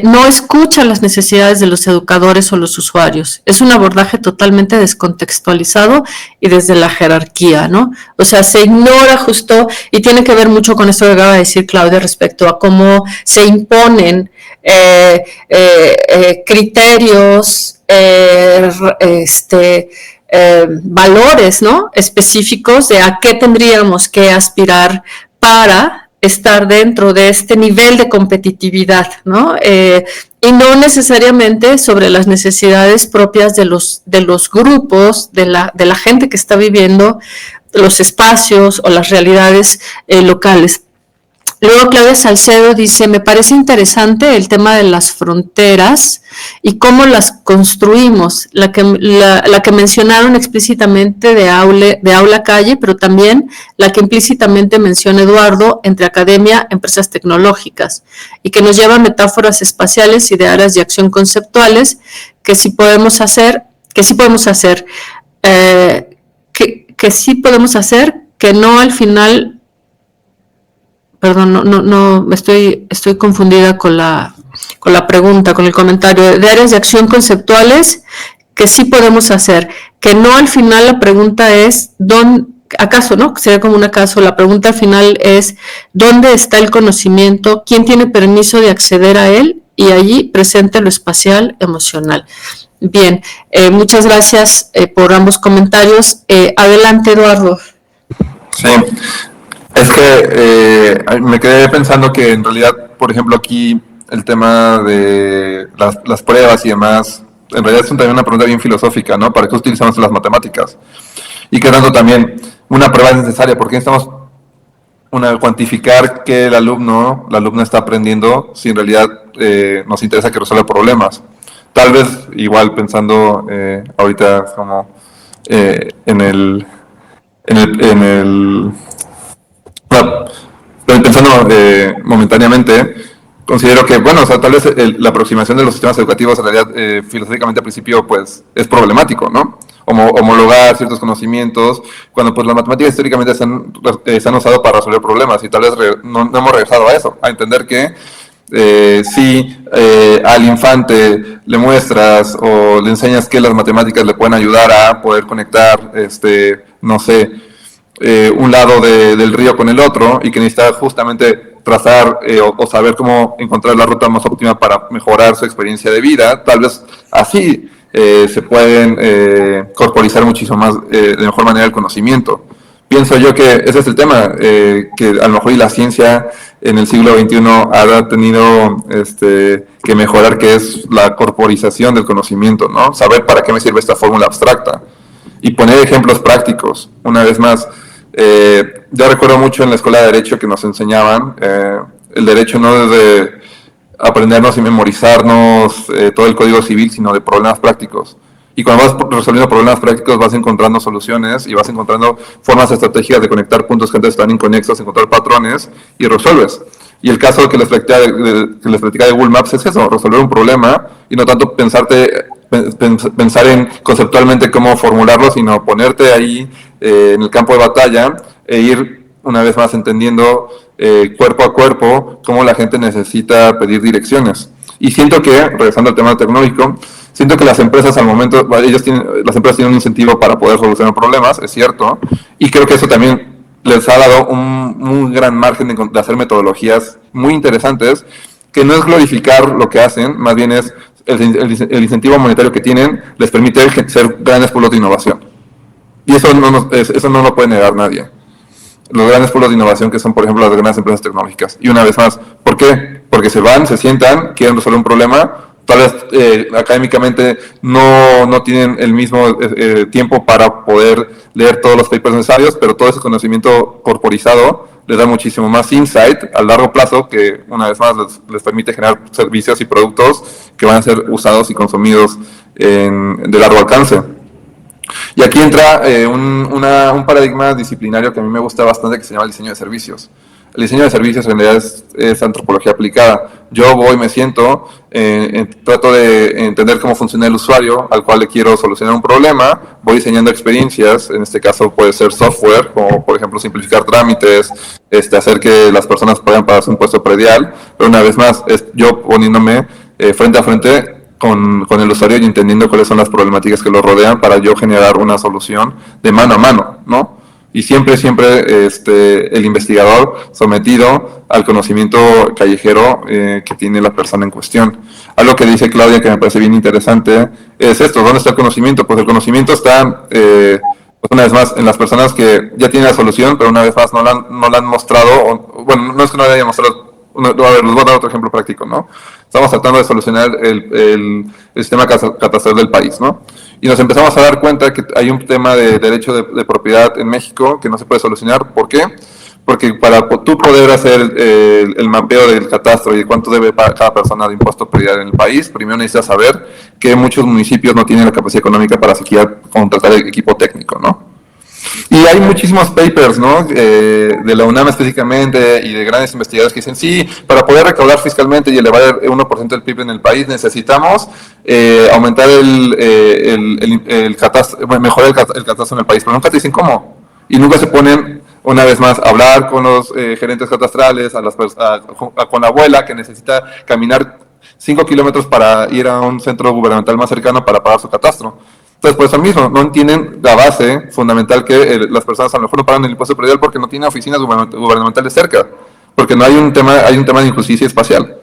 no escucha las necesidades de los educadores o los usuarios. Es un abordaje totalmente descontextualizado y desde la jerarquía, ¿no? O sea, se ignora justo, y tiene que ver mucho con esto que acaba de decir Claudia respecto a cómo se imponen criterios, valores, ¿no?, específicos de a qué tendríamos que aspirar para estar dentro de este nivel de competitividad, ¿no? Y no necesariamente sobre las necesidades propias de los grupos, de la gente que está viviendo los espacios o las realidades locales. Luego Claudia Salcedo dice, me parece interesante el tema de las fronteras y cómo las construimos, la que mencionaron explícitamente de aula calle, pero también la que implícitamente menciona Eduardo entre academia, empresas tecnológicas, y que nos lleva a metáforas espaciales, ideales y acción conceptuales que sí podemos hacer, que no al final. Perdón, no, estoy confundida con la pregunta, con el comentario. De áreas de acción conceptuales que sí podemos hacer, que no al final la pregunta es, ¿acaso, no? Sería como un acaso, la pregunta al final es, ¿dónde está el conocimiento? ¿Quién tiene permiso de acceder a él? Y allí presente lo espacial emocional. Bien, muchas gracias por ambos comentarios. Adelante, Eduardo. Sí. Es que me quedé pensando que en realidad, por ejemplo, aquí el tema de las pruebas y demás, en realidad es también una pregunta bien filosófica, ¿no? ¿Para qué utilizamos las matemáticas? Y que tanto también una prueba es necesaria, porque necesitamos cuantificar que la alumna está aprendiendo si en realidad nos interesa que resuelva problemas. Tal vez, igual pensando ahorita como en el pensando momentáneamente, considero que, bueno, o sea, tal vez la aproximación de los sistemas educativos en realidad, filosóficamente al principio, pues, es problemático, ¿no? Homologar ciertos conocimientos, cuando pues las matemáticas históricamente se han usado para resolver problemas y tal vez no hemos regresado a eso, a entender que si al infante le muestras o le enseñas que las matemáticas le pueden ayudar a poder conectar, no sé, un lado del río con el otro y que necesita justamente trazar o saber cómo encontrar la ruta más óptima para mejorar su experiencia de vida, tal vez así se pueden corporizar muchísimo más de mejor manera el conocimiento. Pienso yo que ese es el tema, que a lo mejor y la ciencia en el siglo XXI ha tenido que mejorar, que es la corporización del conocimiento, ¿no? Saber para qué me sirve esta fórmula abstracta y poner ejemplos prácticos. Una vez más, yo recuerdo mucho en la escuela de Derecho que nos enseñaban el derecho no desde aprendernos y memorizarnos todo el Código Civil, sino de problemas prácticos. Y cuando vas resolviendo problemas prácticos vas encontrando soluciones y vas encontrando formas estratégicas de conectar puntos que antes estaban inconexos, encontrar patrones y resuelves. Y el caso que les platicaba de Google Maps es eso, resolver un problema y no tanto pensar en conceptualmente cómo formularlo, sino ponerte ahí en el campo de batalla e ir una vez más entendiendo cuerpo a cuerpo cómo la gente necesita pedir direcciones. Y siento que, regresando al tema tecnológico, siento que las empresas al momento, las empresas tienen un incentivo para poder solucionar problemas, es cierto, y creo que eso también les ha dado un gran margen de hacer metodologías muy interesantes, que no es glorificar lo que hacen, más bien es el incentivo monetario que tienen, les permite ser grandes polos de innovación. Y eso no lo puede negar nadie. Los grandes polos de innovación que son, por ejemplo, las grandes empresas tecnológicas. Y una vez más, ¿por qué? Porque se sientan, quieren resolver un problema, tal vez académicamente no tienen el mismo tiempo para poder leer todos los papers necesarios, pero todo ese conocimiento corporizado les da muchísimo más insight a largo plazo que, una vez más, les permite generar servicios y productos que van a ser usados y consumidos de largo alcance. Y aquí entra un paradigma disciplinario que a mí me gusta bastante, que se llama el diseño de servicios. El diseño de servicios en realidad es antropología aplicada. Yo voy, me siento, trato de entender cómo funciona el usuario al cual le quiero solucionar un problema, voy diseñando experiencias, en este caso puede ser software, como por ejemplo simplificar trámites, hacer que las personas puedan pagar su impuesto predial, pero una vez más, es yo poniéndome frente a frente con el usuario y entendiendo cuáles son las problemáticas que lo rodean para yo generar una solución de mano a mano, ¿no? Y siempre el investigador sometido al conocimiento callejero que tiene la persona en cuestión. Algo que dice Claudia que me parece bien interesante es esto, ¿dónde está el conocimiento? Pues el conocimiento está, pues una vez más, en las personas que ya tienen la solución, pero una vez más no la han mostrado, bueno, no es que no la hayan mostrado. A ver, les voy a dar otro ejemplo práctico, ¿no? Estamos tratando de solucionar el sistema catastral del país, ¿no? Y nos empezamos a dar cuenta que hay un tema de derecho de propiedad en México que no se puede solucionar. ¿Por qué? Porque para tú poder hacer el mapeo del catastro y cuánto debe pagar cada persona de impuesto predial en el país, primero necesitas saber que muchos municipios no tienen la capacidad económica para siquiera contratar el equipo técnico, ¿no? Y hay muchísimos papers, ¿no? De la UNAM específicamente y de grandes investigadores que dicen, sí, para poder recaudar fiscalmente y elevar el 1% del PIB en el país necesitamos aumentar el catastro, mejorar el catastro en el país, pero nunca te dicen cómo. Y nunca se ponen, una vez más, a hablar con los gerentes catastrales, con la abuela que necesita caminar 5 kilómetros para ir a un centro gubernamental más cercano para pagar su catastro. Entonces, por eso mismo, no entienden la base fundamental que las personas a lo mejor no pagan el impuesto predial porque no tienen oficinas gubernamentales cerca, porque no hay un tema de injusticia espacial.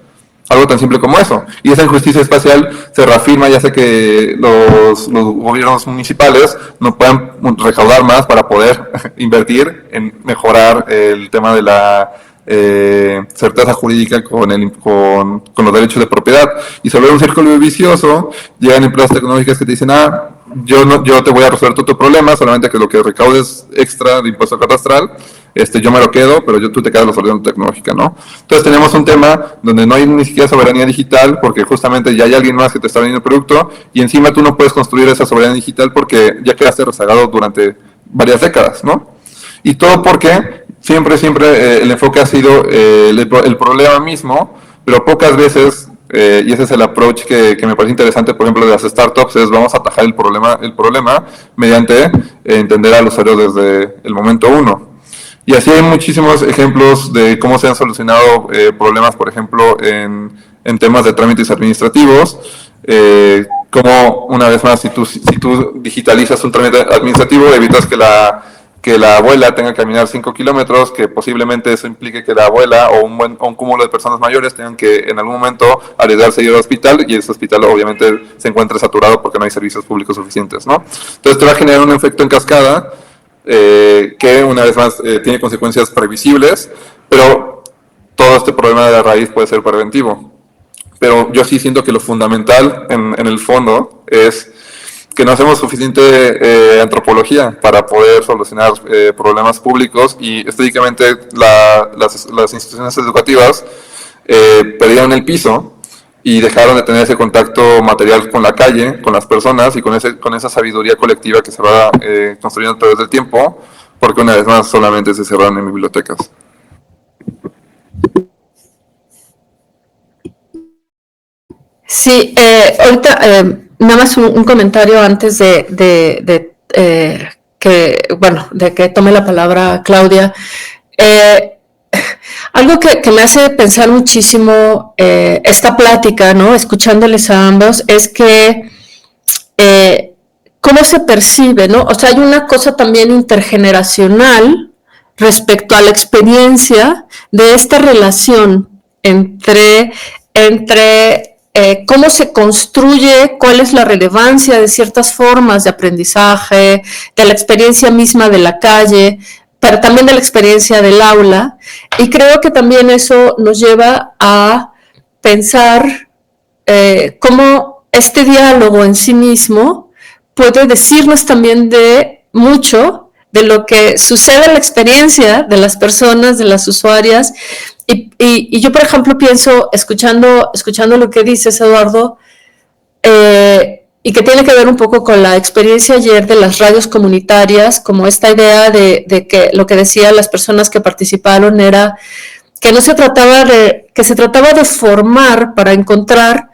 Algo tan simple como eso. Y esa injusticia espacial se reafirma ya sé que los gobiernos municipales no puedan recaudar más para poder invertir en mejorar el tema de la certeza jurídica con los derechos de propiedad. Y sobre un círculo vicioso, llegan empresas tecnológicas que te dicen, yo te voy a resolver todo tu problema, solamente que lo que recaudes extra de impuesto catastral, yo me lo quedo, pero tú te quedas la solución tecnológica, ¿no? Entonces tenemos un tema donde no hay ni siquiera soberanía digital, porque justamente ya hay alguien más que te está vendiendo el producto, y encima tú no puedes construir esa soberanía digital porque ya quedaste rezagado durante varias décadas, ¿no? Y todo porque siempre el enfoque ha sido el problema mismo, pero pocas veces, y ese es el approach que me parece interesante, por ejemplo, de las startups, es vamos a atajar el problema mediante entender al usuario desde el momento uno. Y así hay muchísimos ejemplos de cómo se han solucionado problemas, por ejemplo, en temas de trámites administrativos, como una vez más, si tú digitalizas un trámite administrativo, evitas que la abuela tenga que caminar 5 kilómetros, que posiblemente eso implique que la abuela o un cúmulo de personas mayores tengan que en algún momento arriesgarse a ir al hospital, y ese hospital obviamente se encuentra saturado porque no hay servicios públicos suficientes, ¿no? Entonces te va a generar un efecto en cascada que una vez más tiene consecuencias previsibles, pero todo este problema de la raíz puede ser preventivo. Pero yo sí siento que lo fundamental en el fondo es que no hacemos suficiente antropología para poder solucionar problemas públicos, y estadísticamente las instituciones educativas perdieron el piso y dejaron de tener ese contacto material con la calle, con las personas y con esa sabiduría colectiva que se va construyendo a través del tiempo, porque una vez más solamente se cerraron en bibliotecas. Sí, ahorita nada más un comentario antes de que tome la palabra Claudia. Algo que me hace pensar muchísimo esta plática, ¿no? Escuchándoles a ambos, es que cómo se percibe, ¿no? O sea, hay una cosa también intergeneracional respecto a la experiencia de esta relación entre cómo se construye, cuál es la relevancia de ciertas formas de aprendizaje, de la experiencia misma de la calle, pero también de la experiencia del aula. Y creo que también eso nos lleva a pensar cómo este diálogo en sí mismo puede decirnos también de mucho de lo que sucede en la experiencia de las personas, de las usuarias. Y yo, por ejemplo, pienso, escuchando lo que dices, Eduardo, y que tiene que ver un poco con la experiencia ayer de las radios comunitarias, como esta idea de que lo que decían las personas que participaron era que no se trataba que se trataba de formar para encontrar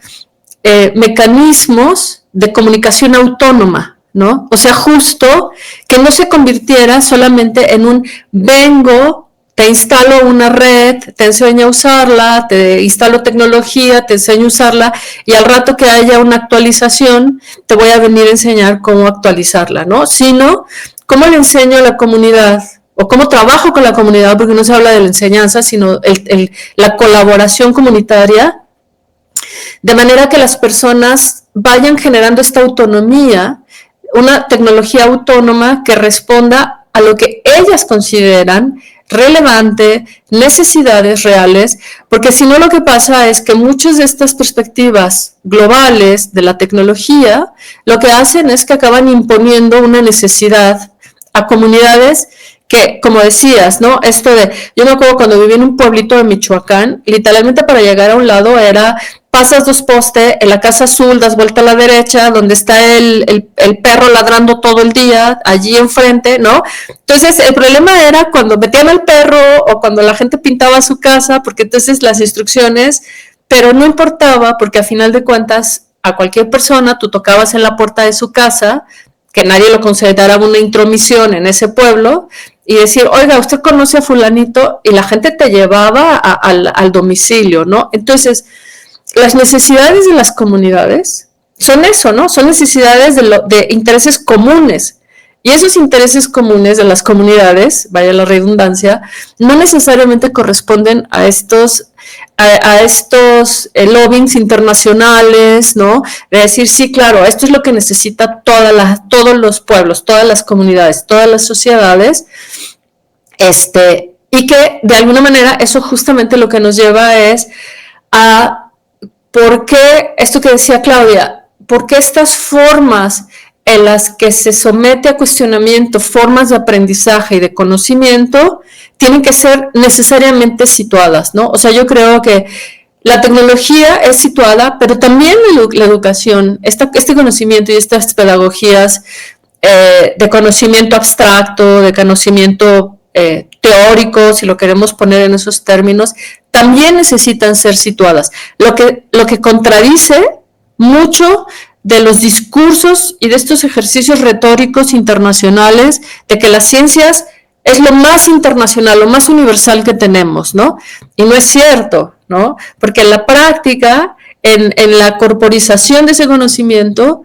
mecanismos de comunicación autónoma, ¿no? O sea, justo que no se convirtiera solamente en un vengo, te instalo una red, te enseño a usarla, te instalo tecnología, te enseño a usarla, y al rato que haya una actualización, te voy a venir a enseñar cómo actualizarla, ¿no? Sino, cómo le enseño a la comunidad, o cómo trabajo con la comunidad, porque no se habla de la enseñanza, sino la colaboración comunitaria, de manera que las personas vayan generando esta autonomía, una tecnología autónoma que responda a lo que ellas consideran relevante, necesidades reales, porque si no lo que pasa es que muchas de estas perspectivas globales de la tecnología lo que hacen es que acaban imponiendo una necesidad a comunidades que, como decías, ¿no? Esto de, yo me acuerdo cuando viví en un pueblito de Michoacán, literalmente para llegar a un lado era, pasas 2 postes, en la casa azul, das vuelta a la derecha, donde está el perro ladrando todo el día, allí enfrente, ¿no? Entonces, el problema era cuando metían al perro o cuando la gente pintaba su casa, porque entonces las instrucciones, pero no importaba, porque a final de cuentas, a cualquier persona, tú tocabas en la puerta de su casa, que nadie lo considerara una intromisión en ese pueblo, y decir, oiga, ¿usted conoce a fulanito? Y la gente te llevaba al domicilio, ¿no? Entonces, las necesidades de las comunidades son eso, ¿no? Son necesidades de intereses comunes. Y esos intereses comunes de las comunidades, vaya la redundancia, no necesariamente corresponden a estos lobbyings internacionales, ¿no? De decir, sí, claro, esto es lo que necesita todos los pueblos, todas las comunidades, todas las sociedades, y que de alguna manera eso justamente lo que nos lleva es a por qué, esto que decía Claudia, por qué estas formas en las que se somete a cuestionamiento formas de aprendizaje y de conocimiento tienen que ser necesariamente situadas, ¿no? O sea, yo creo que la tecnología es situada, pero también la educación, este conocimiento y estas pedagogías de conocimiento abstracto, de conocimiento teórico, si lo queremos poner en esos términos, también necesitan ser situadas. Lo que contradice mucho de los discursos y de estos ejercicios retóricos internacionales de que las ciencias es lo más internacional, lo más universal que tenemos, ¿no? Y no es cierto, ¿no? Porque en la práctica, en la corporización de ese conocimiento,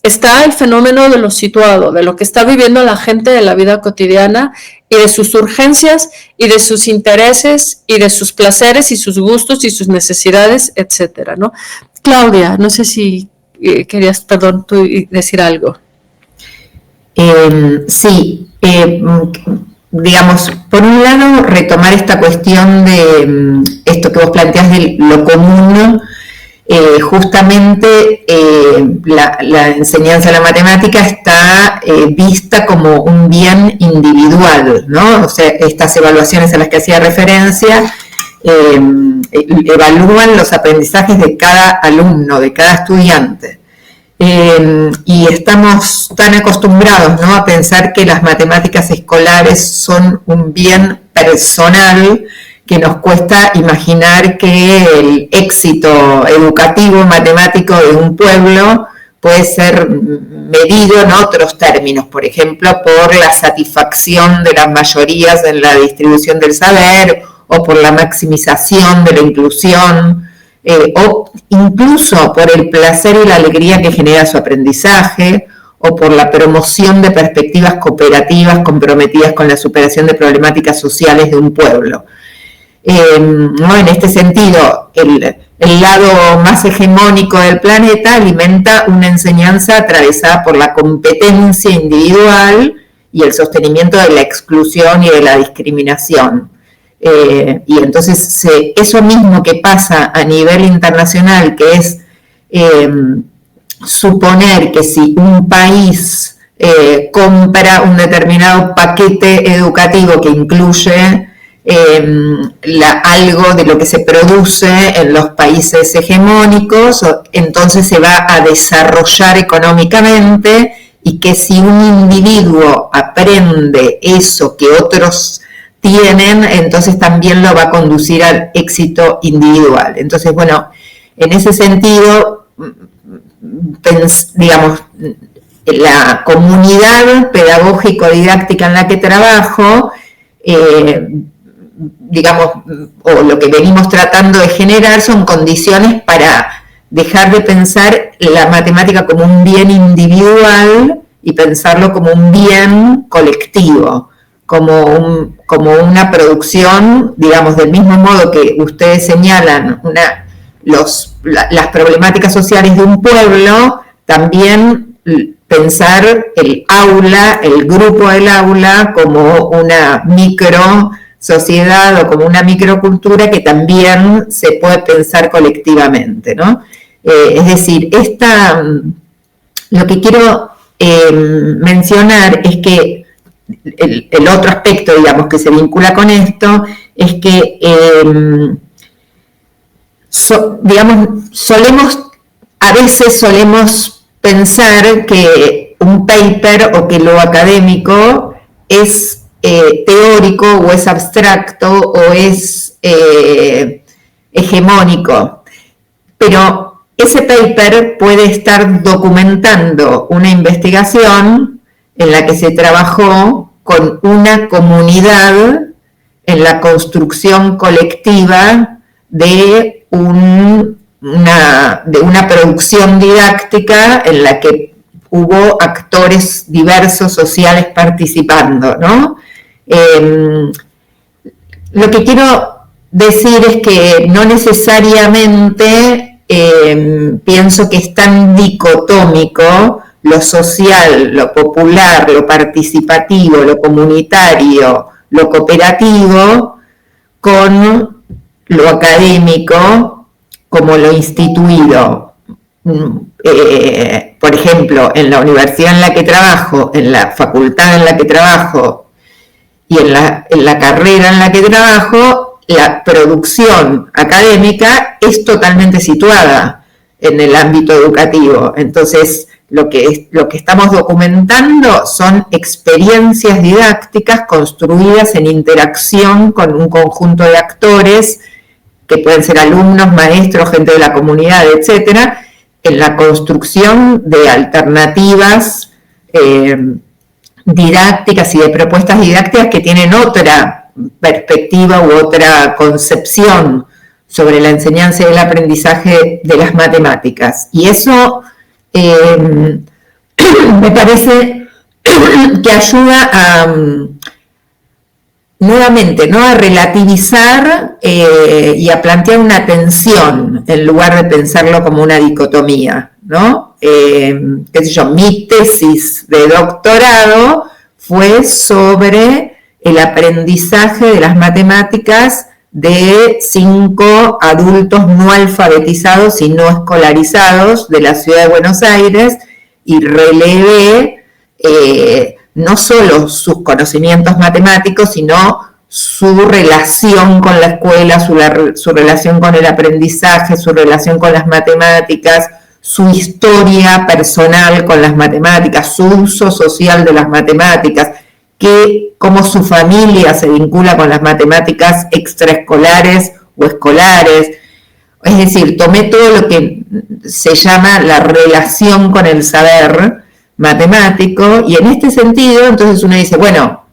está el fenómeno de lo situado, de lo que está viviendo la gente de la vida cotidiana y de sus urgencias y de sus intereses y de sus placeres y sus gustos y sus necesidades, etcétera, ¿no? Claudia, no sé si querías, perdón, tú decir algo. Sí, digamos, por un lado, retomar esta cuestión de esto que vos planteás de lo común. Justamente la enseñanza de la matemática está vista como un bien individual, ¿no? O sea, estas evaluaciones a las que hacía referencia evalúan los aprendizajes de cada alumno, de cada estudiante. Y estamos tan acostumbrados, ¿no?, a pensar que las matemáticas escolares son un bien personal, que nos cuesta imaginar que el éxito educativo matemático de un pueblo puede ser medido en otros términos, por ejemplo, por la satisfacción de las mayorías en la distribución del saber, o por la maximización de la inclusión, o incluso por el placer y la alegría que genera su aprendizaje, o por la promoción de perspectivas cooperativas comprometidas con la superación de problemáticas sociales de un pueblo. ¿No? En este sentido, el lado más hegemónico del planeta alimenta una enseñanza atravesada por la competencia individual y el sostenimiento de la exclusión y de la discriminación. Y entonces eso mismo que pasa a nivel internacional, que es suponer que si un país compra un determinado paquete educativo que incluye algo de lo que se produce en los países hegemónicos, entonces se va a desarrollar económicamente, y que si un individuo aprende eso que otros tienen, entonces también lo va a conducir al éxito individual. Entonces, bueno, en ese sentido, digamos, la comunidad pedagógico-didáctica en la que trabajo, digamos, o lo que venimos tratando de generar son condiciones para dejar de pensar la matemática como un bien individual y pensarlo como un bien colectivo, como una producción, digamos, del mismo modo que ustedes señalan las problemáticas sociales de un pueblo, también pensar el aula, el grupo del aula, como una micro sociedad o como una microcultura que también se puede pensar colectivamente, ¿no? Es decir, lo que quiero mencionar es que el otro aspecto, digamos, que se vincula con esto, es que, digamos, a veces solemos pensar que un paper o que lo académico es teórico o es abstracto o es hegemónico, pero ese paper puede estar documentando una investigación en la que se trabajó con una comunidad en la construcción colectiva de una producción didáctica en la que hubo actores diversos sociales participando, ¿no? Lo que quiero decir es que no necesariamente pienso que es tan dicotómico lo social, lo popular, lo participativo, lo comunitario, lo cooperativo, con lo académico como lo instituido. Por ejemplo, en la universidad en la que trabajo, en la facultad en la que trabajo y en la carrera en la que trabajo, la producción académica es totalmente situada en el ámbito educativo. Entonces, lo que estamos documentando son experiencias didácticas construidas en interacción con un conjunto de actores, que pueden ser alumnos, maestros, gente de la comunidad, etcétera, en la construcción de alternativas didácticas y de propuestas didácticas que tienen otra perspectiva u otra concepción sobre la enseñanza y el aprendizaje de las matemáticas. Y eso me parece que ayuda a, nuevamente, ¿no?, a relativizar y a plantear una tensión en lugar de pensarlo como una dicotomía, ¿no? Qué sé yo, mi tesis de doctorado fue sobre el aprendizaje de las matemáticas de 5 adultos no alfabetizados y no escolarizados de la ciudad de Buenos Aires, y relevé no solo sus conocimientos matemáticos, sino su relación con la escuela, su relación con el aprendizaje, su relación con las matemáticas, su historia personal con las matemáticas, su uso social de las matemáticas, cómo su familia se vincula con las matemáticas extraescolares o escolares. Es decir, tomé todo lo que se llama la relación con el saber matemático, y en este sentido, entonces uno dice, bueno,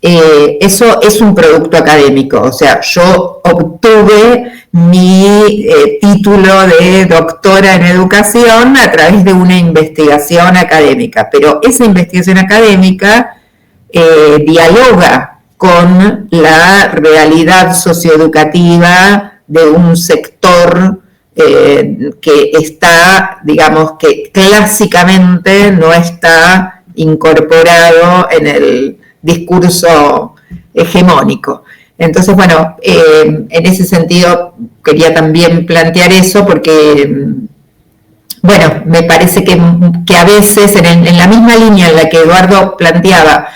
eso es un producto académico, o sea, yo obtuve mi título de doctora en educación a través de una investigación académica, pero esa investigación académica dialoga con la realidad socioeducativa de un sector que está, digamos, que clásicamente no está incorporado en el discurso hegemónico. Entonces, bueno, en ese sentido quería también plantear eso porque, bueno, me parece que a veces en la misma línea en la que Eduardo planteaba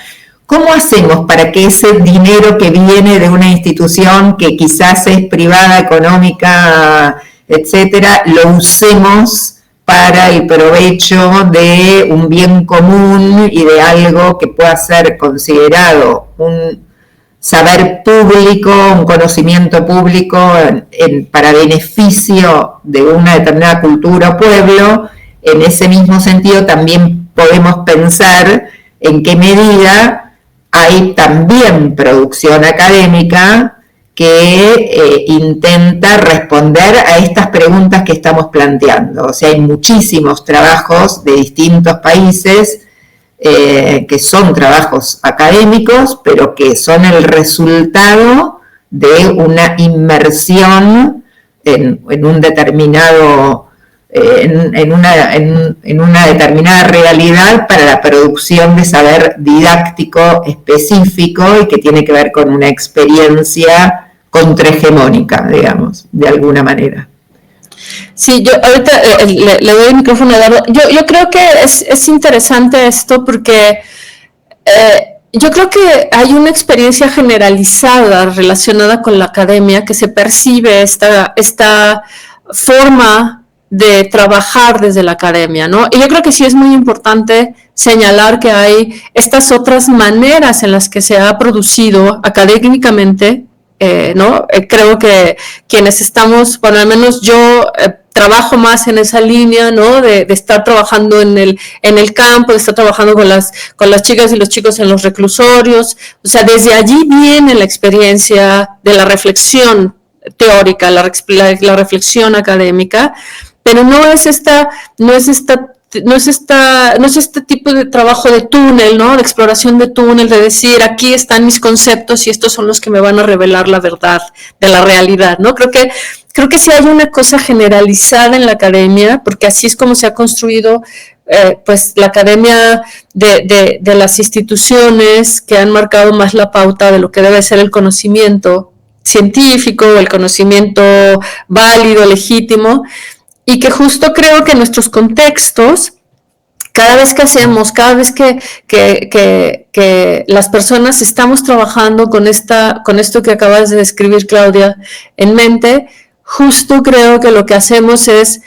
¿cómo hacemos para que ese dinero que viene de una institución que quizás es privada, económica, etcétera, lo usemos para el provecho de un bien común y de algo que pueda ser considerado un saber público, un conocimiento público para beneficio de una determinada cultura o pueblo? En ese mismo sentido también podemos pensar en qué medida hay también producción académica que intenta responder a estas preguntas que estamos planteando. O sea, hay muchísimos trabajos de distintos países que son trabajos académicos, pero que son el resultado de una inmersión en un determinado, en una determinada realidad para la producción de saber didáctico específico y que tiene que ver con una experiencia contrahegemónica, digamos, de alguna manera. Sí, yo ahorita le doy el micrófono a Eduardo. Yo creo que es interesante esto porque yo creo que hay una experiencia generalizada relacionada con la academia que se percibe esta forma de trabajar desde la academia, ¿no? Y yo creo que sí es muy importante señalar que hay estas otras maneras en las que se ha producido académicamente, ¿no? Creo que quienes estamos, bueno, al menos yo trabajo más en esa línea, ¿no? De estar trabajando en el campo, de estar trabajando con las chicas y los chicos en los reclusorios. O sea, desde allí viene la experiencia de la reflexión teórica, la reflexión académica, pero no es este tipo de trabajo de túnel, ¿no? De exploración de túnel, de decir, aquí están mis conceptos y estos son los que me van a revelar la verdad de la realidad, ¿no? Creo que sí hay una cosa generalizada en la academia, porque así es como se ha construido pues la academia de las instituciones que han marcado más la pauta de lo que debe ser el conocimiento científico, el conocimiento válido, legítimo, y que justo creo que nuestros contextos, cada vez que las personas estamos trabajando con esto que acabas de describir, Claudia, en mente, justo creo que lo que hacemos es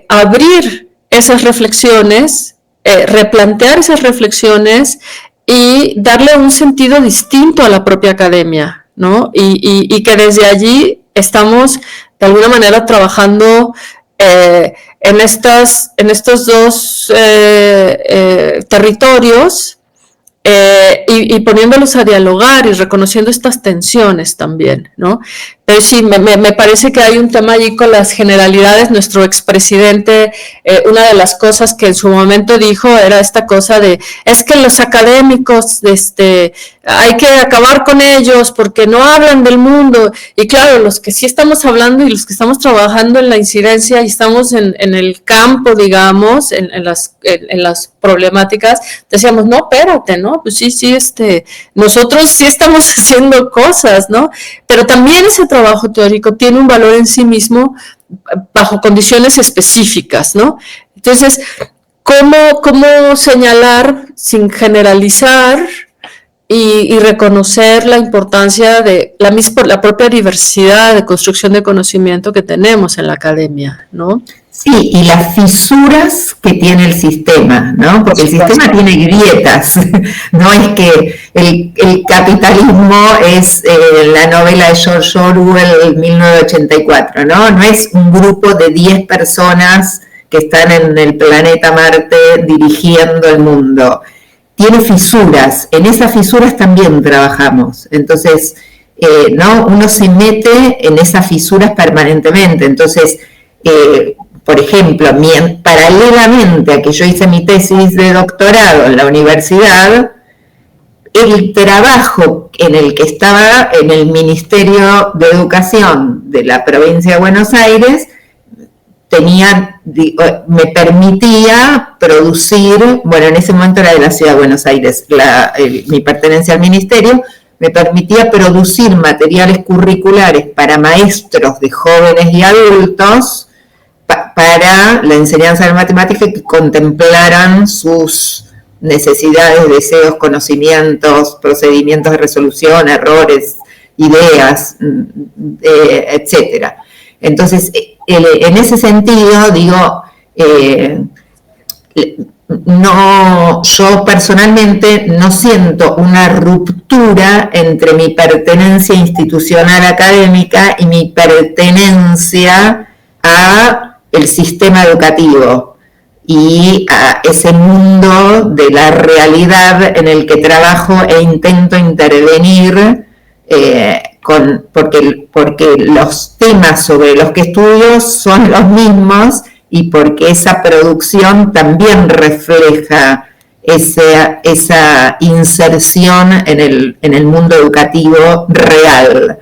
abrir esas reflexiones, replantear esas reflexiones y darle un sentido distinto a la propia academia, ¿no? Y que desde allí estamos de alguna manera trabajando en estos dos territorios y poniéndolos a dialogar y reconociendo estas tensiones también, ¿no? Pero sí, me parece que hay un tema allí con las generalidades. Nuestro expresidente, una de las cosas que en su momento dijo era esta cosa de, es que los académicos, hay que acabar con ellos porque no hablan del mundo. Y claro, los que sí estamos hablando y los que estamos trabajando en la incidencia y estamos en el campo, digamos, en las problemáticas, decíamos, no, espérate, ¿no? Pues sí, nosotros sí estamos haciendo cosas, ¿no? Pero también ese trabajo teórico tiene un valor en sí mismo bajo condiciones específicas, ¿no? Entonces, ¿cómo señalar sin generalizar y reconocer la importancia de la propia diversidad de construcción de conocimiento que tenemos en la academia, ¿no? Sí, y las fisuras que tiene el sistema, ¿no? Porque el sistema tiene grietas, no es que el capitalismo es la novela de George Orwell, 1984, ¿no? No es un grupo de 10 personas que están en el planeta Marte dirigiendo el mundo. Tiene fisuras, en esas fisuras también trabajamos, entonces, ¿no? Uno se mete en esas fisuras permanentemente, entonces, por ejemplo, paralelamente a que yo hice mi tesis de doctorado en la universidad, el trabajo en el que estaba en el Ministerio de Educación de la provincia de Buenos Aires me permitía producir, bueno, en ese momento era de la ciudad de Buenos Aires, mi pertenencia al ministerio, me permitía producir materiales curriculares para maestros de jóvenes y adultos para la enseñanza de matemáticas que contemplaran sus necesidades, deseos, conocimientos, procedimientos de resolución, errores, ideas, etcétera. Entonces, en ese sentido, digo, yo personalmente no siento una ruptura entre mi pertenencia institucional académica y mi pertenencia a el sistema educativo y a ese mundo de la realidad en el que trabajo e intento intervenir, porque los temas sobre los que estudio son los mismos y porque esa producción también refleja esa inserción en el mundo educativo real.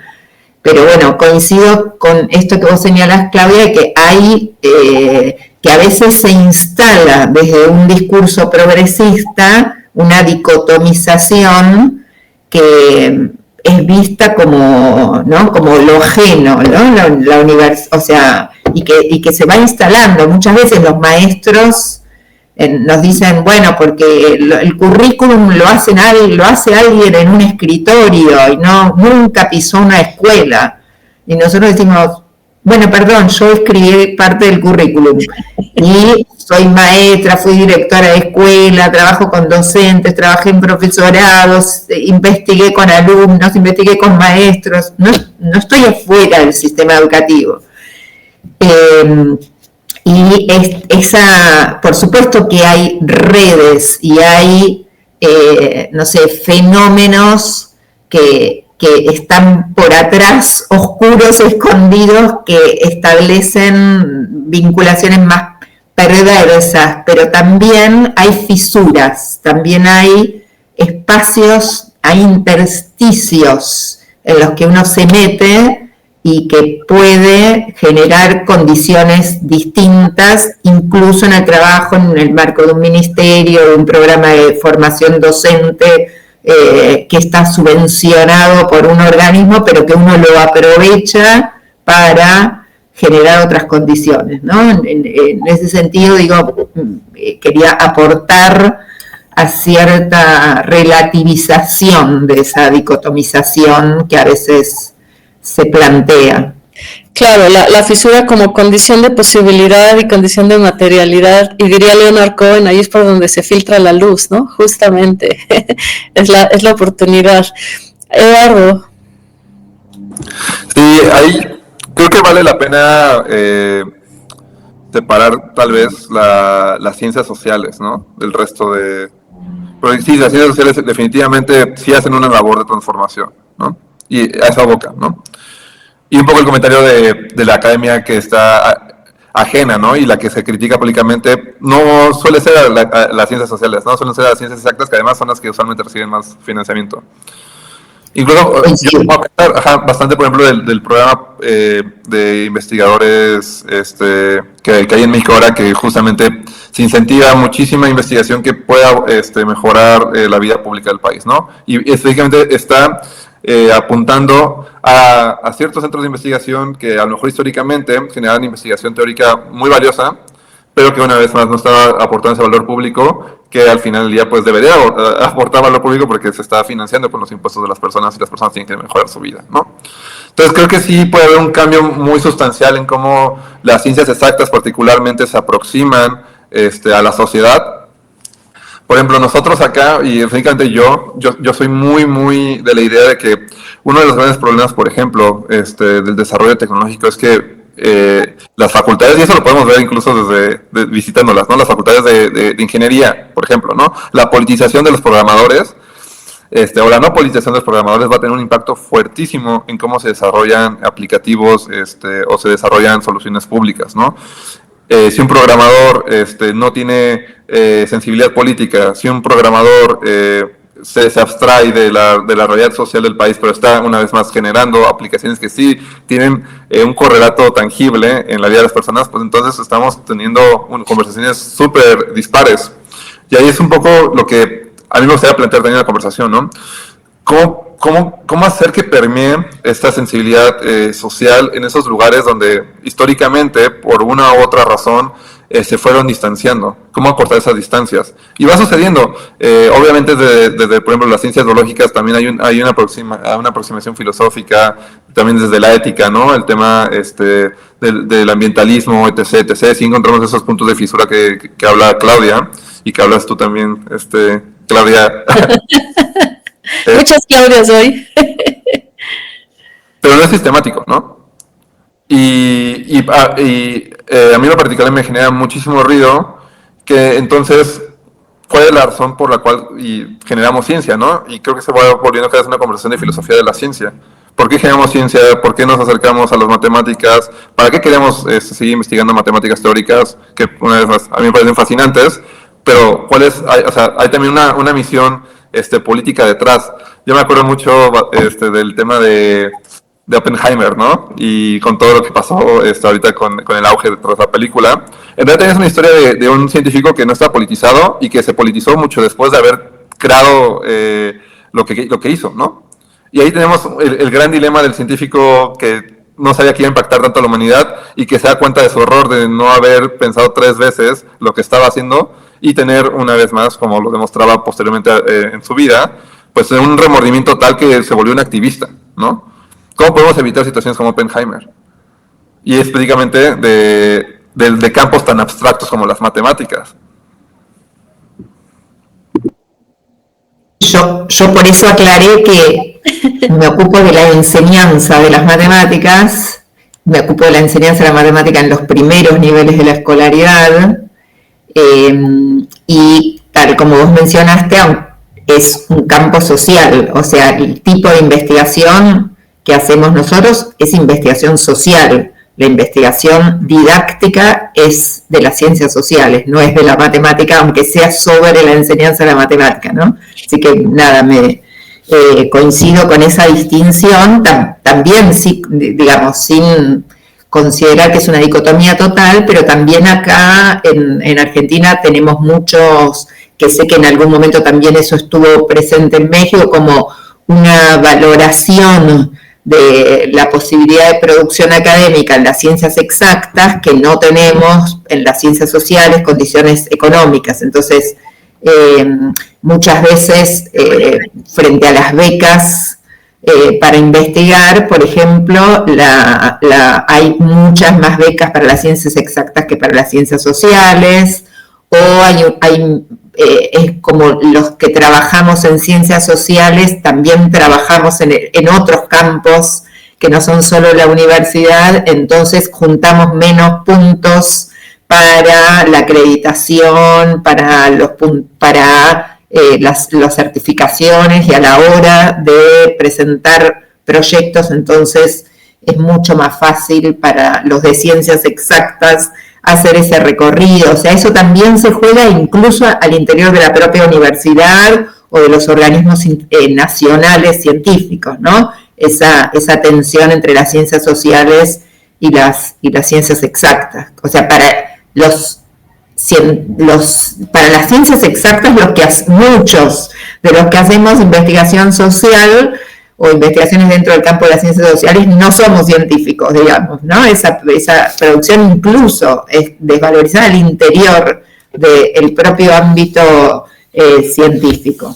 Pero bueno, coincido con esto que vos señalás, Claudia, que hay que a veces se instala desde un discurso progresista una dicotomización que es vista como, ¿no?, como lo ajeno, ¿no? O sea, y que se va instalando. Muchas veces los maestros nos dicen, bueno, porque el currículum lo hace alguien en un escritorio y nunca pisó una escuela. Y nosotros decimos, bueno, perdón, yo escribí parte del currículum y soy maestra, fui directora de escuela, trabajo con docentes, trabajé en profesorados, investigué con alumnos, investigué con maestros, no estoy afuera del sistema educativo. Y por supuesto que hay redes y hay, fenómenos que están por atrás, oscuros, escondidos, que establecen vinculaciones más perversas, pero también hay fisuras, también hay espacios, hay intersticios en los que uno se mete y que puede generar condiciones distintas, incluso en el trabajo, en el marco de un ministerio, de un programa de formación docente, que está subvencionado por un organismo, pero que uno lo aprovecha para generar otras condiciones, ¿no? En ese sentido, digo, quería aportar a cierta relativización de esa dicotomización que a veces se plantea. Claro, la fisura como condición de posibilidad y condición de materialidad, y diría Leonard Cohen, ahí es por donde se filtra la luz, ¿no? Justamente, es la oportunidad. Eduardo. Sí, ahí creo que vale la pena separar tal vez las ciencias sociales, ¿no? Del resto de... Porque sí, las ciencias sociales definitivamente sí hacen una labor de transformación, ¿no? Y a esa boca, ¿no? Y un poco el comentario de la academia que está ajena, ¿no? Y la que se critica públicamente no suele ser las ciencias sociales, ¿no? Suelen ser las ciencias exactas, que además son las que usualmente reciben más financiamiento. Incluso yo voy a pensar bastante, por ejemplo, del programa de investigadores que hay en México ahora, que justamente se incentiva muchísima investigación que pueda mejorar la vida pública del país, ¿no? Y específicamente está apuntando a ciertos centros de investigación que a lo mejor históricamente generan investigación teórica muy valiosa, pero que una vez más no está aportando ese valor público, que al final del día pues debería aportar valor público porque se está financiando con los impuestos de las personas y las personas tienen que mejorar su vida, ¿no? Entonces creo que sí puede haber un cambio muy sustancial en cómo las ciencias exactas particularmente se aproximan a la sociedad. Por ejemplo, nosotros acá, y específicamente yo soy muy de la idea de que uno de los grandes problemas, por ejemplo, del desarrollo tecnológico es que las facultades, y eso lo podemos ver incluso desde visitándolas, ¿no? Las facultades de ingeniería, por ejemplo, ¿no? La politización de los programadores, o la no politización de los programadores va a tener un impacto fuertísimo en cómo se desarrollan aplicativos, o se desarrollan soluciones públicas, ¿no? Si un programador no tiene sensibilidad política, si un programador se abstrae de la realidad social del país, pero está una vez más generando aplicaciones que sí tienen un correlato tangible en la vida de las personas, pues entonces estamos teniendo conversaciones súper dispares. Y ahí es un poco lo que a mí me gustaría plantear también en la conversación, ¿no? ¿Cómo hacer que permee esta sensibilidad social en esos lugares donde históricamente, por una u otra razón, se fueron distanciando? ¿Cómo acortar esas distancias? Y va sucediendo. Obviamente, desde, por ejemplo, las ciencias biológicas también hay una aproximación filosófica, también desde la ética, ¿no? El tema del ambientalismo, etc., etc. Sí encontramos esos puntos de fisura que habla Claudia y que hablas tú también, Claudia. Muchas Claudias hoy. Pero no es sistemático, ¿no? Y a mí en lo particular me genera muchísimo ruido que entonces, ¿cuál es la razón por la cual generamos ciencia, no? Y creo que se va volviendo cada vez una conversación de filosofía de la ciencia. ¿Por qué generamos ciencia? ¿Por qué nos acercamos a las matemáticas? ¿Para qué queremos seguir investigando matemáticas teóricas? Que una vez más, a mí me parecen fascinantes, pero ¿cuál es? Hay también una misión política detrás. Yo me acuerdo mucho del tema de Oppenheimer, ¿no? Y con todo lo que pasó ahorita con el auge tras la película. En realidad es una historia de un científico que no está politizado y que se politizó mucho después de haber creado lo que hizo, ¿no? Y ahí tenemos el gran dilema del científico que no sabía que iba a impactar tanto a la humanidad y que se da cuenta de su error de no haber pensado 3 veces lo que estaba haciendo y tener una vez más, como lo demostraba posteriormente en su vida, pues un remordimiento tal que se volvió un activista, ¿no? ¿Cómo podemos evitar situaciones como Oppenheimer? Y específicamente de campos tan abstractos como las matemáticas. Yo por eso aclaré que me ocupo de la enseñanza de las matemáticas, me ocupo de la enseñanza de la matemática en los primeros niveles de la escolaridad, y tal como vos mencionaste, es un campo social, o sea, el tipo de investigación que hacemos nosotros es investigación social. La investigación didáctica es de las ciencias sociales, no es de la matemática, aunque sea sobre la enseñanza de la matemática, ¿no? Así que nada, coincido con esa distinción, también, sí, digamos, sin considerar que es una dicotomía total, pero también acá en Argentina tenemos muchos, que sé que en algún momento también eso estuvo presente en México, como una valoración de la posibilidad de producción académica en las ciencias exactas que no tenemos en las ciencias sociales, condiciones económicas. Entonces, muchas veces, frente a las becas para investigar, por ejemplo, hay muchas más becas para las ciencias exactas que para las ciencias sociales, o es como los que trabajamos en ciencias sociales, también trabajamos en otros campos que no son solo la universidad, entonces juntamos menos puntos para la acreditación, para las certificaciones y a la hora de presentar proyectos, entonces es mucho más fácil para los de ciencias exactas hacer ese recorrido. O sea, eso también se juega incluso al interior de la propia universidad o de los organismos nacionales científicos, ¿no? Esa tensión entre las ciencias sociales y las ciencias exactas. O sea, para las ciencias exactas, muchos de los que hacemos investigación social o investigaciones dentro del campo de las ciencias sociales no somos científicos, digamos, ¿no? Esa producción incluso es desvalorizada al interior del propio ámbito científico.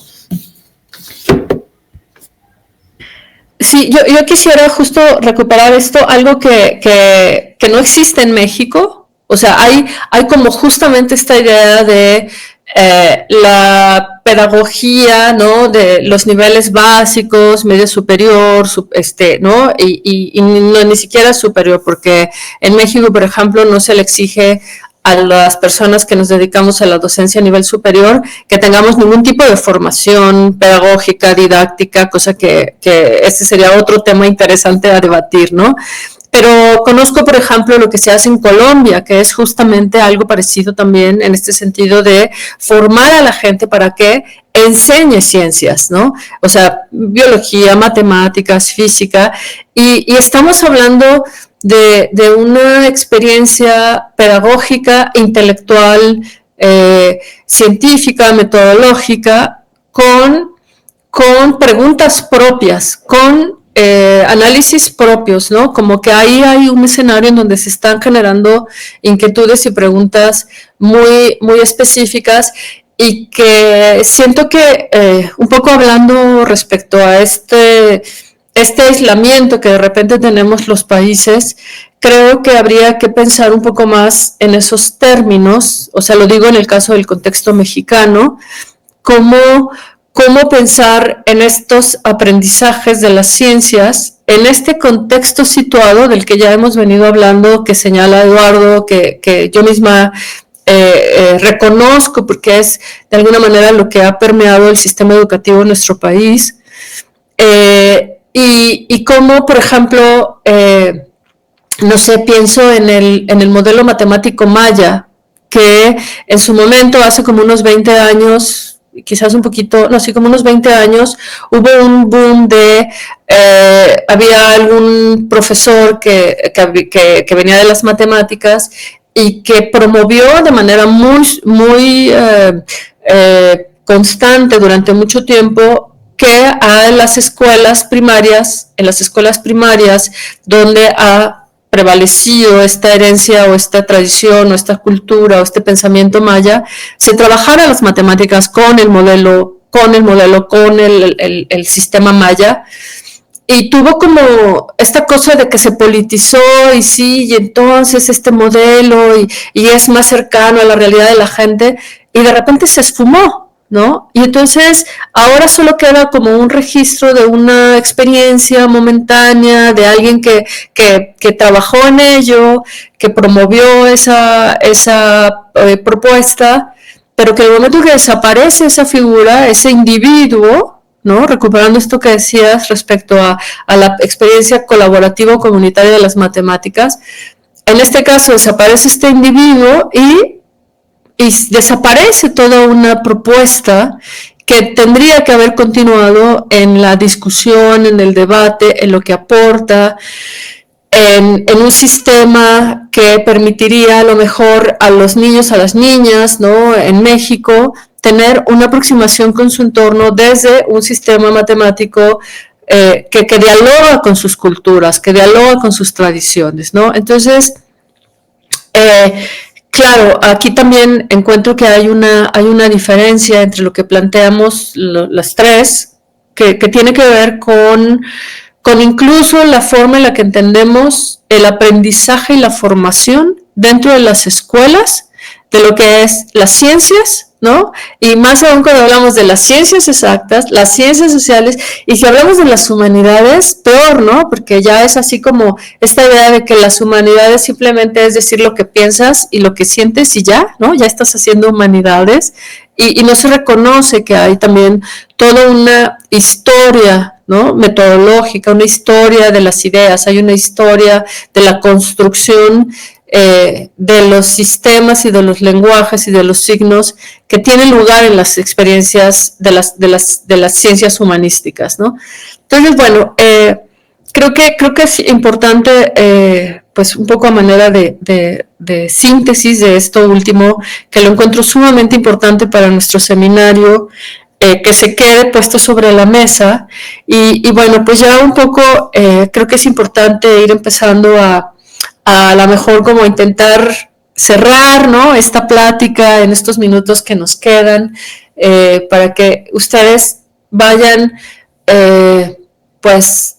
Sí, yo quisiera justo recuperar esto, algo que no existe en México. O sea, hay como justamente esta idea de la pedagogía, ¿no? De los niveles básicos, medio superior, ¿no? Y no, ni siquiera superior, porque en México, por ejemplo, no se le exige a las personas que nos dedicamos a la docencia a nivel superior que tengamos ningún tipo de formación pedagógica, didáctica, cosa que este sería otro tema interesante a debatir, ¿no? Pero conozco, por ejemplo, lo que se hace en Colombia, que es justamente algo parecido también en este sentido de formar a la gente para que enseñe ciencias, ¿no? O sea, biología, matemáticas, física, y estamos hablando de una experiencia pedagógica, intelectual, científica, metodológica, con con preguntas propias, con análisis propios, ¿no? Como que ahí hay un escenario en donde se están generando inquietudes y preguntas muy, muy específicas, y que siento que un poco hablando respecto a este aislamiento que de repente tenemos los países, creo que habría que pensar un poco más en esos términos, o sea, lo digo en el caso del contexto mexicano, cómo pensar en estos aprendizajes de las ciencias en este contexto situado del que ya hemos venido hablando, que señala Eduardo, que yo misma reconozco porque es de alguna manera lo que ha permeado el sistema educativo en nuestro país, y cómo, por ejemplo, no sé, pienso en el modelo matemático maya, que en su momento, hace como unos 20 años, quizás un poquito, no, sí, como unos 20 años, hubo un boom de, había algún profesor que venía de las matemáticas y que promovió de manera muy constante durante mucho tiempo que a las escuelas primarias, en las escuelas primarias donde ha prevalecido esta herencia o esta tradición o esta cultura o este pensamiento maya, se trabajara las matemáticas con el modelo, con el sistema maya. Y tuvo como esta cosa de que se politizó y sí, y entonces este modelo y es más cercano a la realidad de la gente, y de repente se esfumó, ¿no? Y entonces ahora solo queda como un registro de una experiencia momentánea, de alguien que trabajó en ello, que promovió esa propuesta, pero que en el momento que desaparece esa figura, ese individuo, ¿no? Recuperando esto que decías respecto a la experiencia colaborativa o comunitaria de las matemáticas, en este caso desaparece este individuo y desaparece toda una propuesta que tendría que haber continuado en la discusión, en el debate, en lo que aporta, en un sistema que permitiría a lo mejor a los niños, a las niñas, ¿no? En México, tener una aproximación con su entorno desde un sistema matemático que dialoga con sus culturas, que dialoga con sus tradiciones, ¿no? Entonces, claro, aquí también encuentro que hay una diferencia entre lo que planteamos las tres, que tiene que ver con incluso la forma en la que entendemos el aprendizaje y la formación dentro de las escuelas, de lo que es las ciencias, ¿no? Y más aún cuando hablamos de las ciencias exactas, las ciencias sociales, y si hablamos de las humanidades, peor, ¿no? Porque ya es así como esta idea de que las humanidades simplemente es decir lo que piensas y lo que sientes y ya, ¿no? Ya estás haciendo humanidades, y no se reconoce que hay también toda una historia, ¿no? Metodológica, una historia de las ideas, hay una historia de la construcción de los sistemas y de los lenguajes y de los signos que tienen lugar en las experiencias de las ciencias humanísticas, ¿no? Entonces, bueno, creo que es importante, pues un poco a manera de síntesis de esto último, que lo encuentro sumamente importante para nuestro seminario, que se quede puesto sobre la mesa, y bueno, pues ya un poco creo que es importante ir empezando a lo mejor como intentar cerrar, ¿no? Esta plática en estos minutos que nos quedan, para que ustedes vayan pues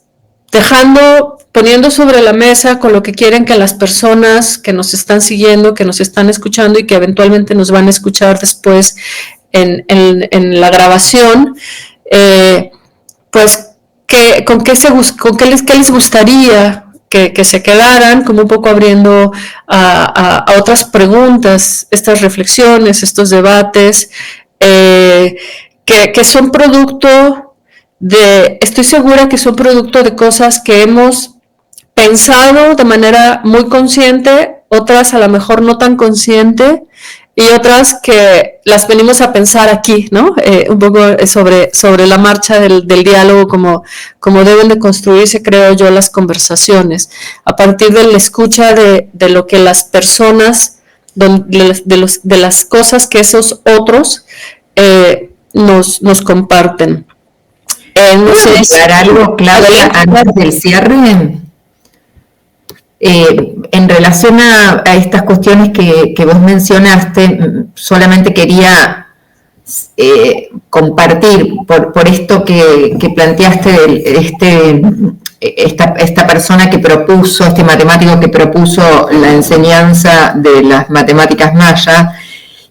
poniendo sobre la mesa con lo que quieren que las personas que nos están siguiendo, que nos están escuchando y que eventualmente nos van a escuchar después en la grabación, pues qué les gustaría que se quedaran, como un poco abriendo a otras preguntas, estas reflexiones, estos debates, que son producto estoy segura que son producto de cosas que hemos pensado de manera muy consciente, otras a lo mejor no tan consciente, y otras que las venimos a pensar aquí, ¿no? Un poco sobre la marcha del diálogo, como deben de construirse, creo yo, las conversaciones, a partir de la escucha de lo que las personas, de las cosas que esos otros nos comparten. No ¿Puedo sé aclarar algo, Claudia, antes del cierre? En relación a estas cuestiones que vos mencionaste, solamente quería compartir por esto que planteaste, esta persona que propuso, este matemático que propuso la enseñanza de las matemáticas mayas,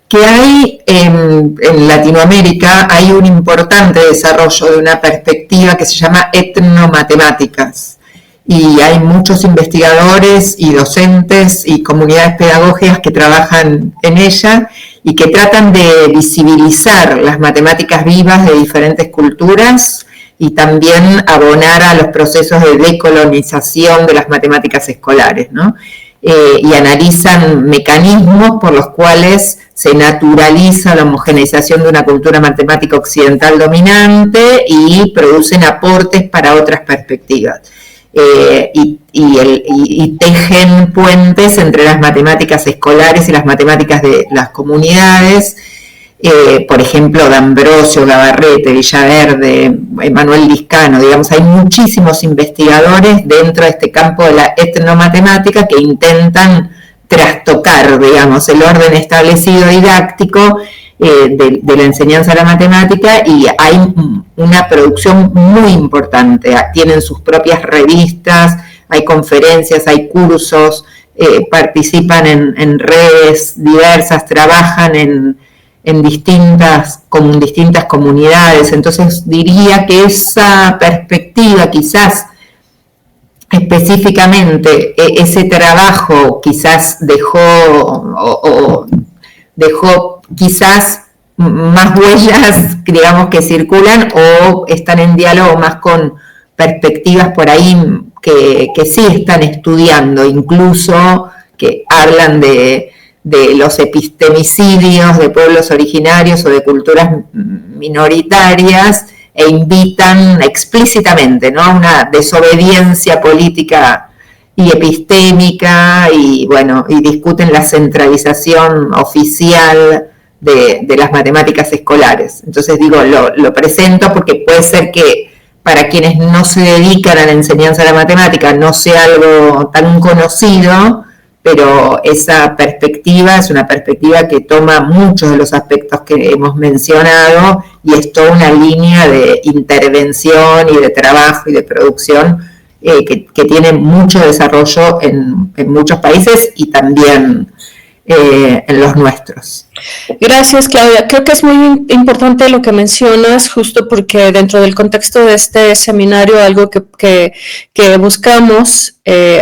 que hay en Latinoamérica hay un importante desarrollo de una perspectiva que se llama etnomatemáticas. Y hay muchos investigadores y docentes y comunidades pedagógicas que trabajan en ella y que tratan de visibilizar las matemáticas vivas de diferentes culturas y también abonar a los procesos de decolonización de las matemáticas escolares, ¿no? Y analizan mecanismos por los cuales se naturaliza la homogeneización de una cultura matemática occidental dominante y producen aportes para otras perspectivas. Y tejen puentes entre las matemáticas escolares y las matemáticas de las comunidades, por ejemplo, D'Ambrosio, Gabarrete, Villaverde, Emanuel Liscano, digamos, hay muchísimos investigadores dentro de este campo de la etnomatemática que intentan trastocar, digamos, el orden establecido didáctico de la enseñanza de la matemática, y hay una producción muy importante. Tienen sus propias revistas, hay conferencias, hay cursos, participan en redes diversas, trabajan en distintas comunidades. Entonces diría que esa perspectiva, quizás específicamente ese trabajo quizás dejó quizás más huellas, digamos, que circulan o están en diálogo más con perspectivas por ahí que sí están estudiando, incluso que hablan de los epistemicidios de pueblos originarios o de culturas minoritarias, e invitan explícitamente, ¿no?, a una desobediencia política y epistémica, y bueno, y discuten la centralización oficial de las matemáticas escolares. Entonces digo, lo presento porque puede ser que para quienes no se dedican a la enseñanza de la matemática no sea algo tan conocido, pero esa perspectiva es una perspectiva que toma muchos de los aspectos que hemos mencionado y es toda una línea de intervención y de trabajo y de producción que tiene mucho desarrollo en muchos países y también en los nuestros. Gracias, Claudia. Creo que es muy importante lo que mencionas, justo porque dentro del contexto de este seminario, algo que buscamos,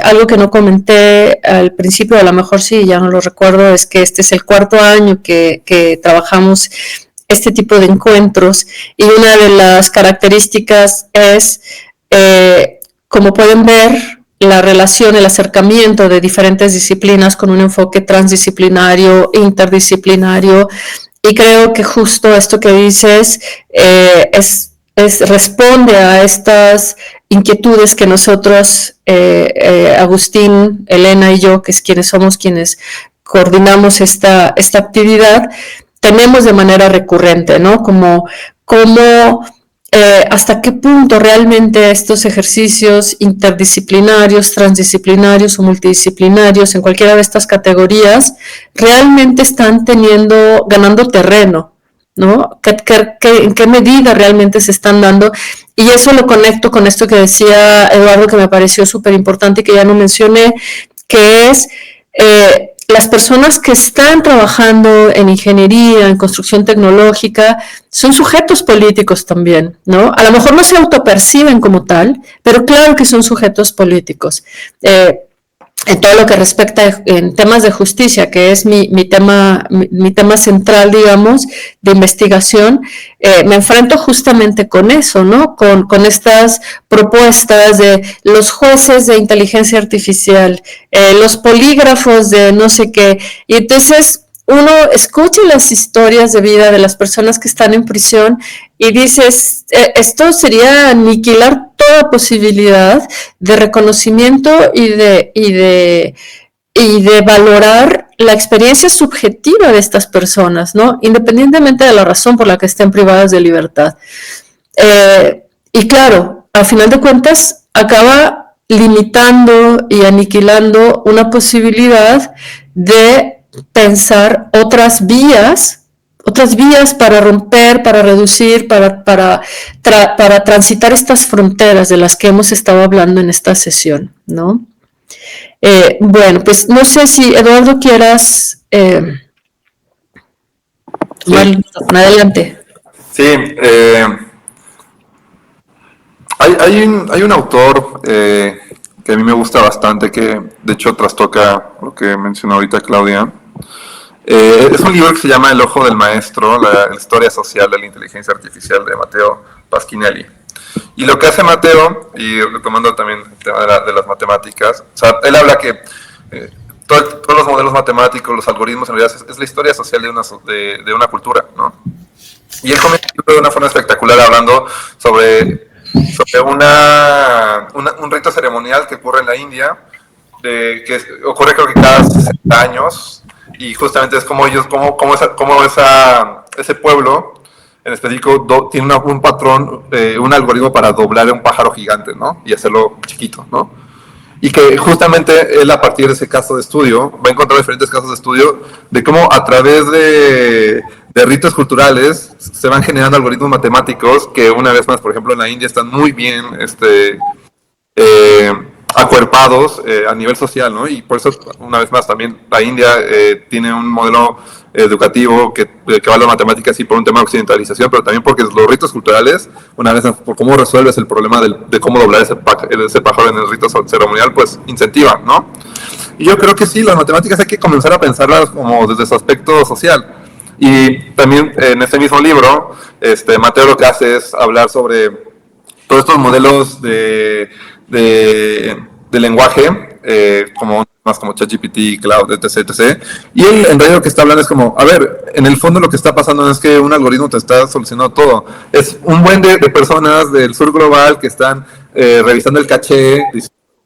algo que no comenté al principio, a lo mejor sí, ya no lo recuerdo, es que este es el 4º año que trabajamos este tipo de encuentros, y una de las características es, como pueden ver, la relación, el acercamiento de diferentes disciplinas con un enfoque transdisciplinario, interdisciplinario, y creo que justo esto que dices responde a estas inquietudes que nosotros, Agustín, Elena y yo, que es quienes coordinamos esta actividad, tenemos de manera recurrente, ¿no? Como hasta qué punto realmente estos ejercicios interdisciplinarios, transdisciplinarios o multidisciplinarios en cualquiera de estas categorías realmente están ganando terreno, ¿no? ¿En qué medida realmente se están dando? Y eso lo conecto con esto que decía Eduardo, que me pareció súper importante y que ya no mencioné, que es las personas que están trabajando en ingeniería, en construcción tecnológica, son sujetos políticos también, ¿no? A lo mejor no se autoperciben como tal, pero claro que son sujetos políticos. En todo lo que respecta en temas de justicia, que es mi tema central, digamos, de investigación, me enfrento justamente con eso, ¿no? Con estas propuestas de los jueces de inteligencia artificial, los polígrafos de no sé qué, y entonces uno escucha las historias de vida de las personas que están en prisión y dices, esto sería aniquilar toda posibilidad de reconocimiento y de valorar la experiencia subjetiva de estas personas, ¿no? Independientemente de la razón por la que estén privadas de libertad. y claro, a final de cuentas acaba limitando y aniquilando una posibilidad de pensar otras vías para romper, para reducir, para transitar estas fronteras de las que hemos estado hablando en esta sesión, ¿no? Bueno, pues no sé si Eduardo quieras... Sí. Adelante. Sí, hay un autor que a mí me gusta bastante, que de hecho trastoca lo que mencionó ahorita Claudia. Es un libro que se llama El ojo del maestro, la historia social de la inteligencia artificial, de Matteo Pasquinelli. Y lo que hace Matteo, y retomando también el tema de las matemáticas, o sea, él habla que todos los modelos matemáticos, los algoritmos, en realidad es la historia social de una cultura, ¿no? Y él comienza de una forma espectacular hablando sobre un rito ceremonial que ocurre en la India, que ocurre creo que cada 60 años, y justamente es como ese pueblo en específico tiene un patrón, un algoritmo para doblar un pájaro gigante, ¿no? Y hacerlo chiquito, ¿no? Y que justamente él, a partir de ese caso de estudio, va a encontrar diferentes casos de estudio de cómo a través de ritos culturales se van generando algoritmos matemáticos que, una vez más, por ejemplo, en la India están muy bien acuerpados a nivel social, ¿no? Y por eso, una vez más, también la India tiene un modelo educativo que valora matemáticas, y por un tema de occidentalización, pero también porque los ritos culturales, una vez más, por cómo resuelves el problema de cómo doblar ese pájaro en el rito ceremonial, pues incentivan, ¿no? Y yo creo que sí, las matemáticas hay que comenzar a pensarlas como desde su aspecto social. Y también en este mismo libro, Mateo lo que hace es hablar sobre todos estos modelos de lenguaje, como ChatGPT, Cloud, etc. Y él en realidad lo que está hablando es como, a ver, en el fondo lo que está pasando no es que un algoritmo te está solucionando todo, es un buen de personas del sur global que están revisando el caché,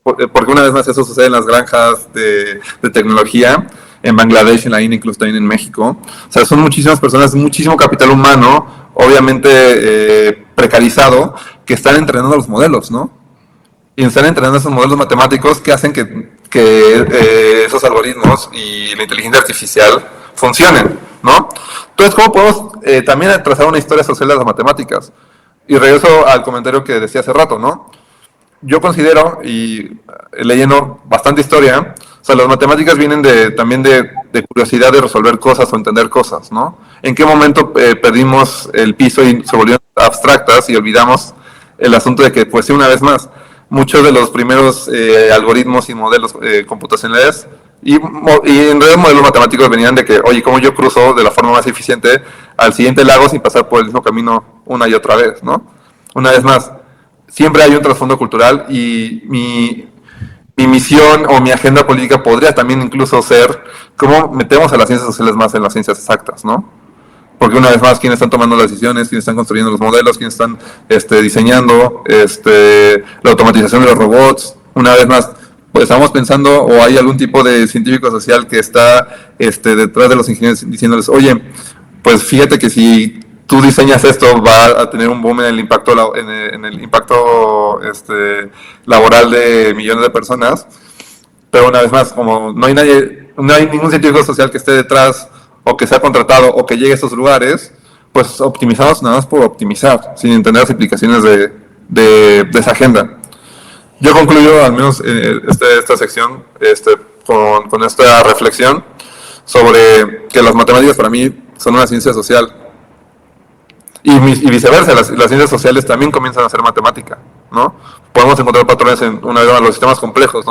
porque una vez más eso sucede en las granjas de tecnología, en Bangladesh, en la India, incluso también en México. O sea, son muchísimas personas, muchísimo capital humano, obviamente precarizado, que están entrenando los modelos, ¿no? Y están entrenando esos modelos matemáticos que hacen que esos algoritmos y la inteligencia artificial funcionen, ¿no? Entonces, ¿cómo podemos también trazar una historia social de las matemáticas? Y regreso al comentario que decía hace rato, ¿no? Yo considero, y leyendo bastante historia, o sea, las matemáticas vienen también de curiosidad de resolver cosas o entender cosas, ¿no? ¿En qué momento perdimos el piso y se volvieron abstractas y olvidamos el asunto de que, pues sí, una vez más, muchos de los primeros algoritmos y modelos computacionales y en realidad modelos matemáticos venían de que, oye, ¿cómo yo cruzo de la forma más eficiente al siguiente lago sin pasar por el mismo camino una y otra vez, ¿no? Una vez más, siempre hay un trasfondo cultural, y mi misión o mi agenda política podría también incluso ser cómo metemos a las ciencias sociales más en las ciencias exactas, ¿no? Porque una vez más, ¿quiénes están tomando las decisiones? ¿Quiénes están construyendo los modelos? ¿Quiénes están diseñando la automatización de los robots? Una vez más, pues estamos pensando, o hay algún tipo de científico social que está detrás de los ingenieros diciéndoles, oye, pues fíjate que si tú diseñas esto, va a tener un boom en el impacto, laboral de millones de personas. Pero una vez más, como no hay ningún científico social que esté detrás, o que sea contratado, o que llegue a estos lugares, pues optimizamos nada más por optimizar, sin entender las implicaciones de esa agenda. Yo concluyo al menos esta sección con esta reflexión sobre que las matemáticas para mí son una ciencia social. Y viceversa, las ciencias sociales también comienzan a ser matemática, ¿no? Podemos encontrar patrones en los sistemas complejos,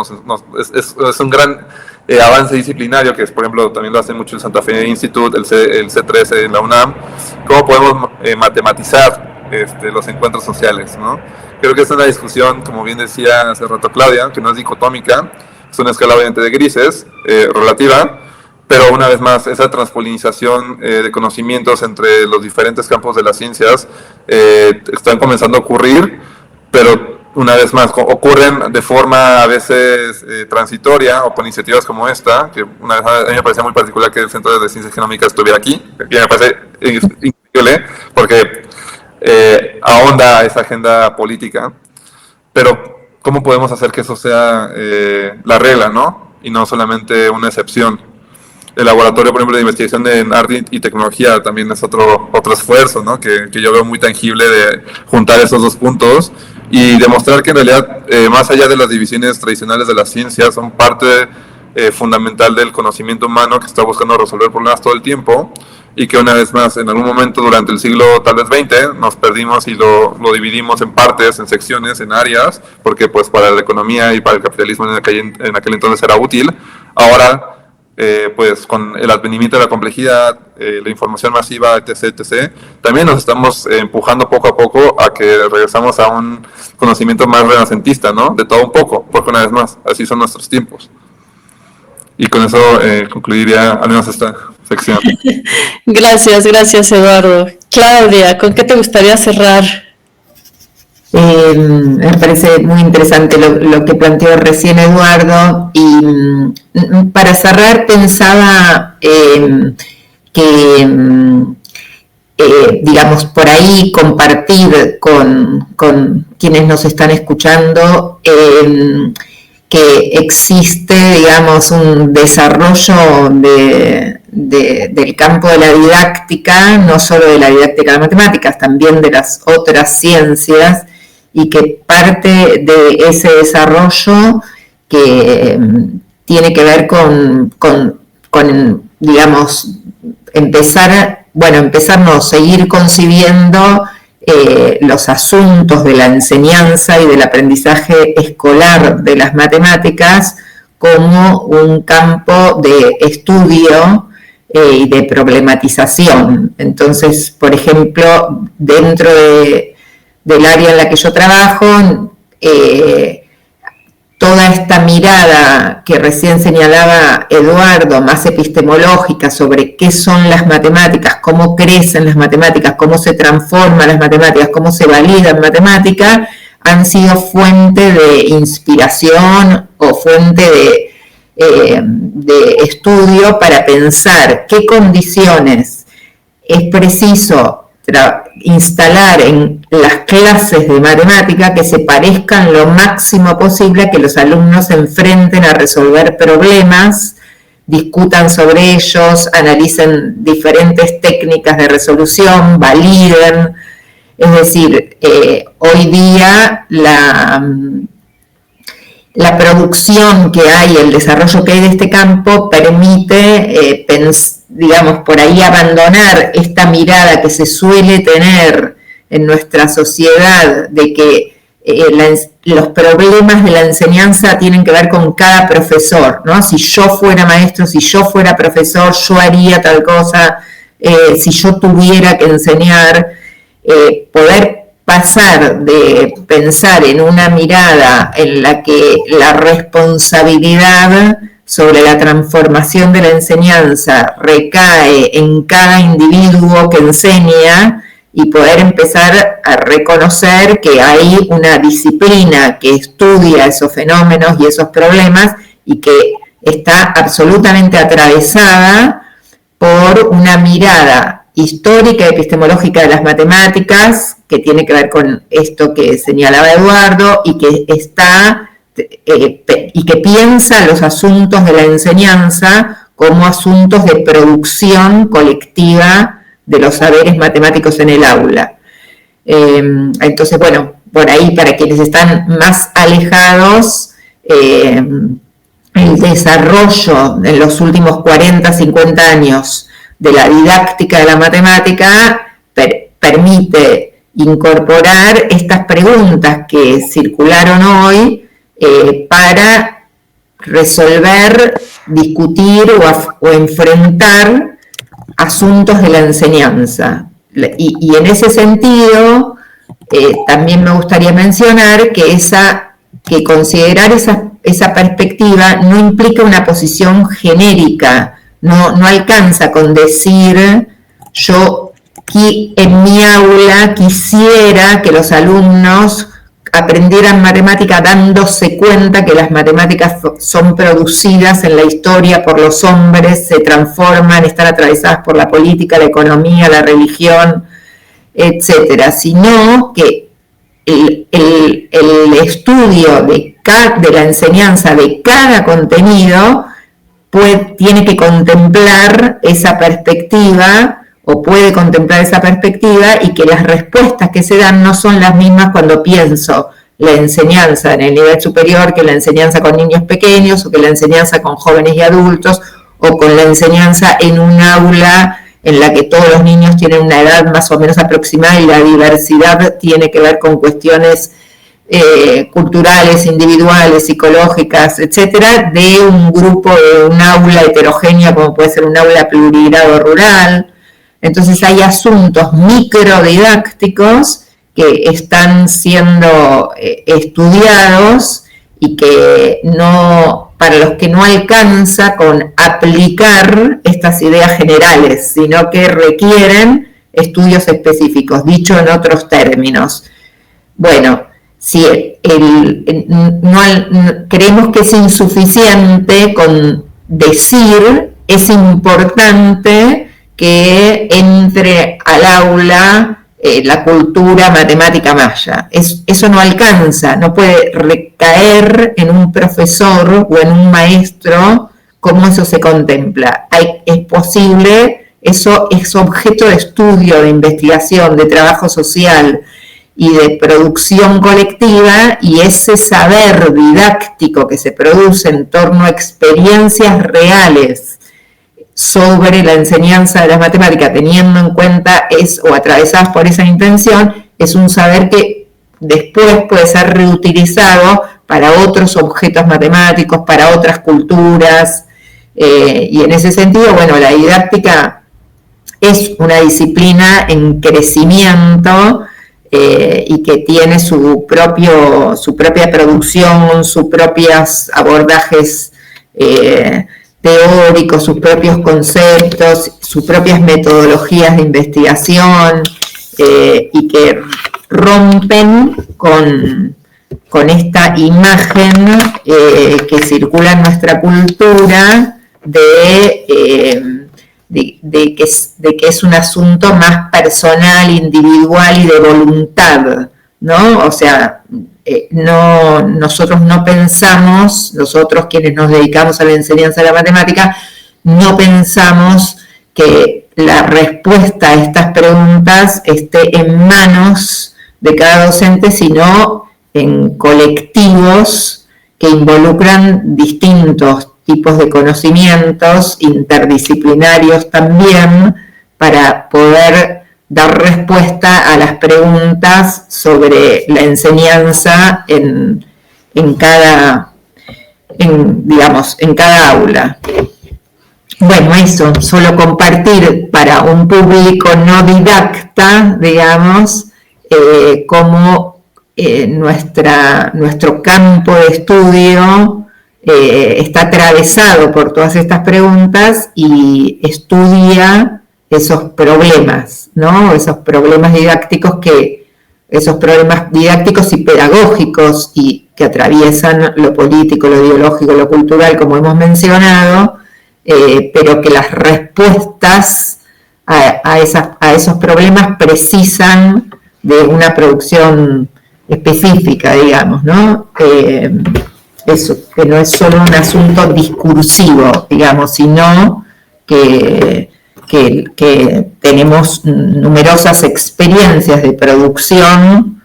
es un gran avance disciplinario, que es, por ejemplo, también lo hace mucho el Santa Fe Institute, el C13 en la UNAM, cómo podemos matematizar los encuentros sociales, ¿no? Creo que es una discusión, como bien decía hace rato Claudia, que no es dicotómica, es una escala obviamente de grises, relativa, pero una vez más, esa transpolinización de conocimientos entre los diferentes campos de las ciencias están comenzando a ocurrir, pero una vez más ocurren de forma a veces transitoria, o por iniciativas como esta, que una vez a mí me parecía muy particular que el Centro de Ciencias Genómicas estuviera aquí, que me parece increíble, porque ahonda esa agenda política, pero ¿cómo podemos hacer que eso sea la regla, ¿no? Y no solamente una excepción? El laboratorio, por ejemplo, de investigación de arte y tecnología también es otro esfuerzo, ¿no? Que yo veo muy tangible de juntar esos dos puntos y demostrar que en realidad, más allá de las divisiones tradicionales de la ciencia, son parte fundamental del conocimiento humano que está buscando resolver problemas todo el tiempo, y que una vez más, en algún momento durante el siglo tal vez 20, nos perdimos y lo dividimos en partes, en secciones, en áreas, porque pues para la economía y para el capitalismo en aquel entonces era útil. Ahora, pues con el advenimiento de la complejidad, la información masiva, etc., también nos estamos empujando poco a poco a que regresamos a un conocimiento más renacentista, ¿no? De todo un poco, porque una vez más, así son nuestros tiempos. Y con eso concluiría al menos esta sección. Gracias, Eduardo. Claudia, ¿con qué te gustaría cerrar? Me parece muy interesante lo que planteó recién Eduardo, y para cerrar pensaba que, digamos, por ahí compartir con quienes nos están escuchando que existe, digamos, un desarrollo del campo de la didáctica, no solo de la didáctica de las matemáticas, también de las otras ciencias, y que parte de ese desarrollo que tiene que ver con digamos, seguir concibiendo los asuntos de la enseñanza y del aprendizaje escolar de las matemáticas como un campo de estudio y de problematización. Entonces, por ejemplo, dentro del área en la que yo trabajo, toda esta mirada que recién señalaba Eduardo, más epistemológica, sobre qué son las matemáticas, cómo crecen las matemáticas, cómo se transforman las matemáticas, cómo se validan matemáticas, han sido fuente de inspiración o fuente de estudio para pensar qué condiciones es preciso instalar en las clases de matemática que se parezcan lo máximo posible a que los alumnos se enfrenten a resolver problemas, discutan sobre ellos, analicen diferentes técnicas de resolución, validen. Es decir, hoy día la producción que hay, el desarrollo que hay de este campo permite, digamos, por ahí abandonar esta mirada que se suele tener en nuestra sociedad de que los problemas de la enseñanza tienen que ver con cada profesor, ¿no? Si yo fuera maestro, si yo fuera profesor, yo haría tal cosa, si yo tuviera que enseñar, poder pasar de pensar en una mirada en la que la responsabilidad sobre la transformación de la enseñanza recae en cada individuo que enseña, y poder empezar a reconocer que hay una disciplina que estudia esos fenómenos y esos problemas y que está absolutamente atravesada por una mirada histórica y epistemológica de las matemáticas, que tiene que ver con esto que señalaba Eduardo, y que y que piensa los asuntos de la enseñanza como asuntos de producción colectiva de los saberes matemáticos en el aula. Entonces, bueno, por ahí, para quienes están más alejados, el desarrollo en los últimos 40, 50 años de la didáctica de la matemática permite incorporar estas preguntas que circularon hoy para resolver, discutir o enfrentar asuntos de la enseñanza. Y en ese sentido, también me gustaría mencionar que considerar esa perspectiva no implica una posición genérica, no alcanza con decir yo en mi aula quisiera que los alumnos aprendieran matemática dándose cuenta que las matemáticas son producidas en la historia por los hombres, se transforman, están atravesadas por la política, la economía, la religión, etcétera, sino que el estudio de la enseñanza de cada contenido tiene que contemplar esa perspectiva, o puede contemplar esa perspectiva, y que las respuestas que se dan no son las mismas cuando pienso la enseñanza en el nivel superior que la enseñanza con niños pequeños, o que la enseñanza con jóvenes y adultos, o con la enseñanza en un aula en la que todos los niños tienen una edad más o menos aproximada y la diversidad tiene que ver con cuestiones culturales, individuales, psicológicas, etcétera, de un grupo, de un aula heterogénea como puede ser un aula plurigrado rural. Entonces hay asuntos microdidácticos que están siendo estudiados y que no, para los que no alcanza con aplicar estas ideas generales, sino que requieren estudios específicos, dicho en otros términos. Bueno, si creemos que es insuficiente con decir, es importante que entre al aula la cultura matemática maya. Eso no alcanza, no puede recaer en un profesor o en un maestro cómo eso se contempla. Es posible, eso es objeto de estudio, de investigación, de trabajo social y de producción colectiva, y ese saber didáctico que se produce en torno a experiencias reales sobre la enseñanza de las matemáticas, teniendo en cuenta o atravesadas por esa intención, es un saber que después puede ser reutilizado para otros objetos matemáticos, para otras culturas, y en ese sentido, bueno, la didáctica es una disciplina en crecimiento, y que tiene su propia producción, sus propios abordajes teóricos, sus propios conceptos, sus propias metodologías de investigación, y que rompen con esta imagen que circula en nuestra cultura de que es un asunto más personal, individual y de voluntad, ¿no? O sea, nosotros no pensamos, nosotros quienes nos dedicamos a la enseñanza de la matemática, no pensamos que la respuesta a estas preguntas esté en manos de cada docente, sino en colectivos que involucran distintos tipos de conocimientos interdisciplinarios también, para poder dar respuesta a las preguntas sobre la enseñanza en cada aula. Bueno, eso, solo compartir para un público no didacta, digamos, cómo nuestro campo de estudio está atravesado por todas estas preguntas y estudia esos problemas, ¿no? Esos problemas didácticos y pedagógicos, y que atraviesan lo político, lo ideológico, lo cultural, como hemos mencionado, pero que las respuestas a esos problemas precisan de una producción específica, digamos, ¿no? Eso, que no es solo un asunto discursivo, digamos, sino que tenemos numerosas experiencias de producción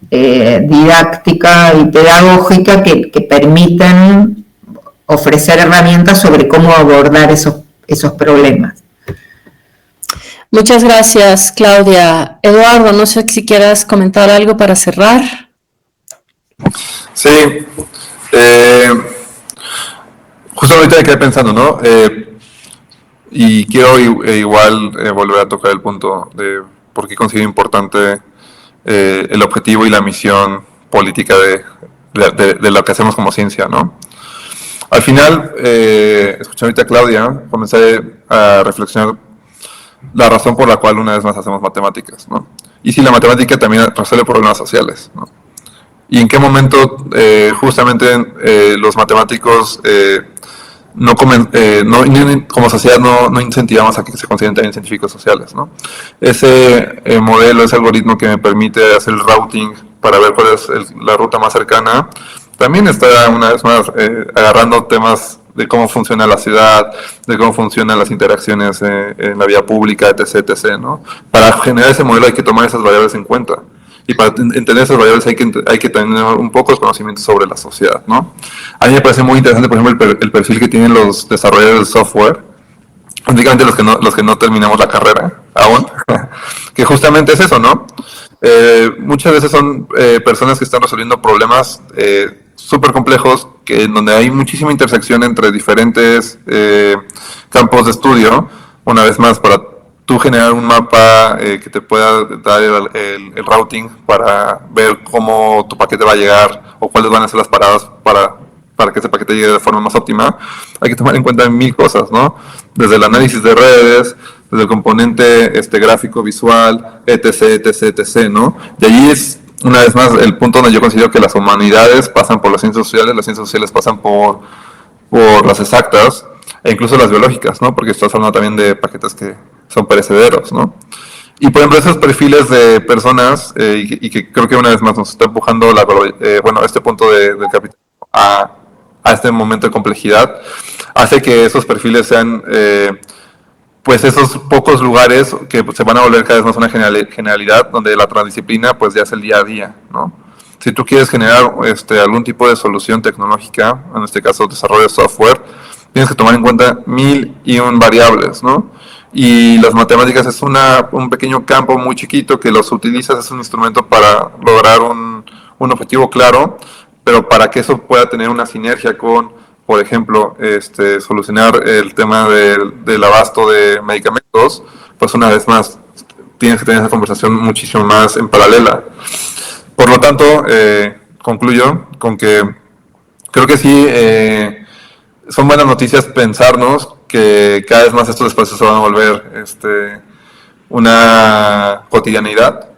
didáctica y pedagógica que permiten ofrecer herramientas sobre cómo abordar esos problemas. Muchas gracias, Claudia. Eduardo, no sé si quieras comentar algo para cerrar. Sí. Justo ahorita me quedé pensando, ¿no? Y quiero igual volver a tocar el punto de por qué considero importante el objetivo y la misión política de lo que hacemos como ciencia, ¿no? Al final, escuchando ahorita a Claudia, comencé a reflexionar la razón por la cual una vez más hacemos matemáticas, ¿no? Y si la matemática también resuelve problemas sociales, ¿no? Y en qué momento justamente los matemáticos como sociedad no incentivamos a que se consideren también científicos sociales, ¿no? Ese modelo, ese algoritmo que me permite hacer el routing para ver cuál es la ruta más cercana, también está una vez más agarrando temas de cómo funciona la ciudad, de cómo funcionan las interacciones en la vía pública, etc., etc., ¿no? Para generar ese modelo hay que tomar esas variables en cuenta. Y para entender esas variables hay que tener un poco de conocimiento sobre la sociedad, ¿no? A mí me parece muy interesante, por ejemplo, el perfil que tienen los desarrolladores de software, únicamente los que no terminamos la carrera aún, que justamente es eso, ¿no? Muchas veces son personas que están resolviendo problemas súper complejos, en donde hay muchísima intersección entre diferentes campos de estudio. Una vez más, para tú generar un mapa que te pueda dar el routing para ver cómo tu paquete va a llegar o cuáles van a ser las paradas para que ese paquete llegue de forma más óptima, hay que tomar en cuenta 1000 cosas, ¿no? Desde el análisis de redes, desde el componente gráfico, visual, etc., etc., etc., ¿no? Y allí es, una vez más, el punto donde yo considero que las humanidades pasan por las ciencias sociales pasan por las exactas, e incluso las biológicas, ¿no? Porque estás hablando también de paquetes que son perecederos, ¿no? Y por ejemplo, esos perfiles de personas, y que creo que una vez más nos está empujando este punto del capítulo a este momento de complejidad, hace que esos perfiles sean, pues esos pocos lugares que se van a volver cada vez más una generalidad, donde la transdisciplina pues ya es el día a día, ¿no? Si tú quieres generar algún tipo de solución tecnológica, en este caso desarrollo de software, tienes que tomar en cuenta 1001 variables, ¿no? Y las matemáticas es un pequeño campo muy chiquito que los utilizas, es un instrumento para lograr un objetivo claro, pero para que eso pueda tener una sinergia con, por ejemplo, solucionar el tema del abasto de medicamentos, pues una vez más tienes que tener esa conversación muchísimo más en paralela. Por lo tanto, concluyo con que creo que sí son buenas noticias pensarnos que cada vez más estos espacios se van a volver una cotidianidad,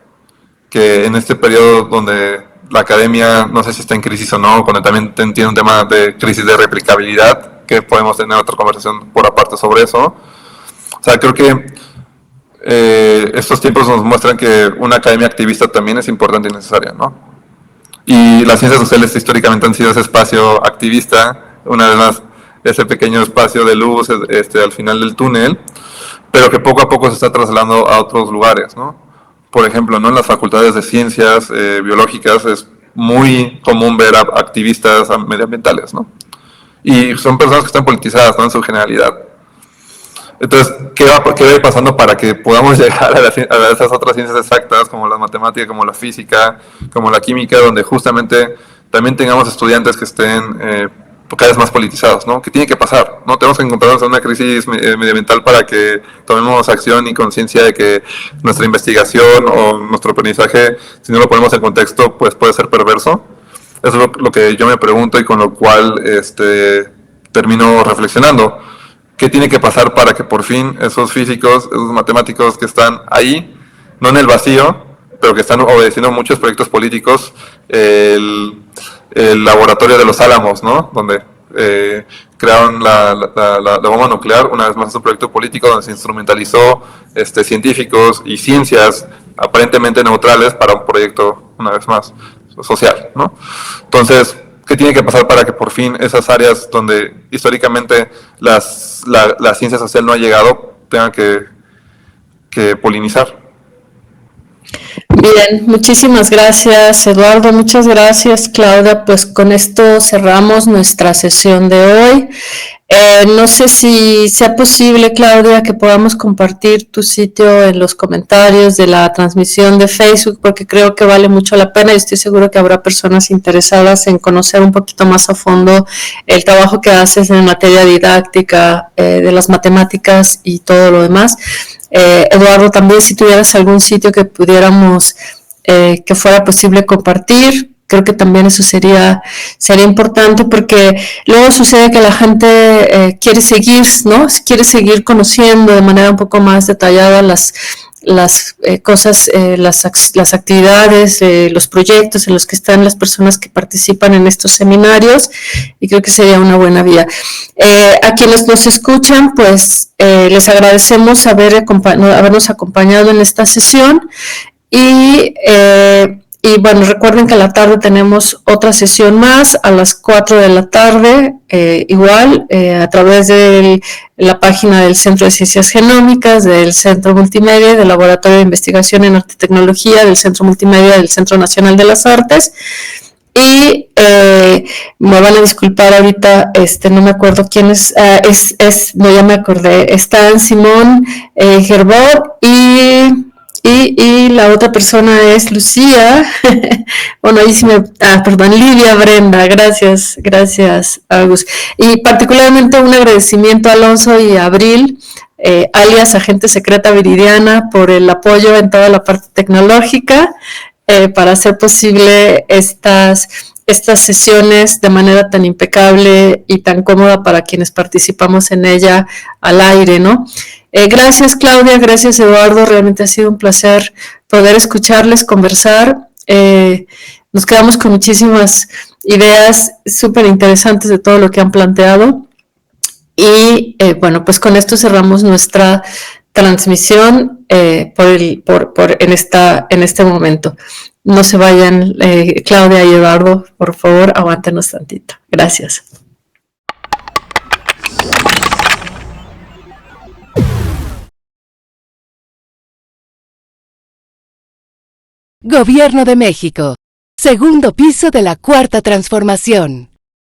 que en este periodo donde la academia, no sé si está en crisis o no, cuando también tiene un tema de crisis de replicabilidad, que podemos tener otra conversación por aparte sobre eso. O sea, creo que estos tiempos nos muestran que una academia activista también es importante y necesaria, ¿no? Y las ciencias sociales históricamente han sido ese espacio activista, una vez más, ese pequeño espacio de luz al final del túnel, pero que poco a poco se está trasladando a otros lugares, ¿no? Por ejemplo, ¿no? En las facultades de ciencias biológicas es muy común ver a activistas medioambientales, ¿no? Y son personas que están politizadas, ¿no? En su generalidad. Entonces, ¿qué va a ir pasando para que podamos llegar a esas otras ciencias exactas, como la matemática, como la física, como la química, donde justamente también tengamos estudiantes que estén cada vez más politizados, ¿no? ¿Qué tiene que pasar? ¿No? Tenemos que encontrarnos en una crisis medioambiental para que tomemos acción y conciencia de que nuestra investigación o nuestro aprendizaje, si no lo ponemos en contexto, pues puede ser perverso. Eso es lo que yo me pregunto y con lo cual termino reflexionando. ¿Qué tiene que pasar para que por fin esos físicos, esos matemáticos que están ahí, no en el vacío, pero que están obedeciendo muchos proyectos políticos, el laboratorio de los Álamos, ¿no? Donde crearon la bomba nuclear, una vez más es un proyecto político donde se instrumentalizó científicos y ciencias aparentemente neutrales para un proyecto, una vez más, social, ¿no? Entonces, ¿qué tiene que pasar para que por fin esas áreas donde históricamente la ciencia social no ha llegado tengan que polinizar? Bien, muchísimas gracias, Eduardo. Muchas gracias, Claudia. Pues con esto cerramos nuestra sesión de hoy. No sé si sea posible, Claudia, que podamos compartir tu sitio en los comentarios de la transmisión de Facebook, porque creo que vale mucho la pena y estoy seguro que habrá personas interesadas en conocer un poquito más a fondo el trabajo que haces en materia didáctica de las matemáticas y todo lo demás. Eduardo, también si tuvieras algún sitio que pudiéramos, que fuera posible compartir, creo que también eso sería importante, porque luego sucede que la gente quiere seguir, ¿no? Quiere seguir conociendo de manera un poco más detallada las las cosas, las actividades, los proyectos en los que están las personas que participan en estos seminarios, y creo que sería una buena vía. A quienes nos escuchan, pues les agradecemos habernos acompañado en esta sesión, y bueno, recuerden que a la tarde tenemos otra sesión más a las 4 de la tarde, a través de la página del Centro de Ciencias Genómicas, del Centro Multimedia, del Laboratorio de Investigación en Arte y Tecnología, del Centro Multimedia del Centro Nacional de las Artes. Y me van a disculpar ahorita, no me acuerdo quién es, no, ya me acordé, están Simón Gerbot y la otra persona es Lucía. Bueno, ahí sí Lidia Brenda, gracias, Agus. Y particularmente un agradecimiento a Alonso y a Abril, alias Agente Secreta Viridiana, por el apoyo en toda la parte tecnológica, para hacer posible estas sesiones de manera tan impecable y tan cómoda para quienes participamos en ella al aire, ¿no? Gracias, Claudia, gracias, Eduardo, realmente ha sido un placer poder escucharles, conversar. Nos quedamos con muchísimas ideas súper interesantes de todo lo que han planteado. Y bueno, pues con esto cerramos nuestra transmisión en este momento. No se vayan, Claudia y Eduardo, por favor, aguántenos tantito. Gracias. Gobierno de México. Segundo piso de la Cuarta Transformación.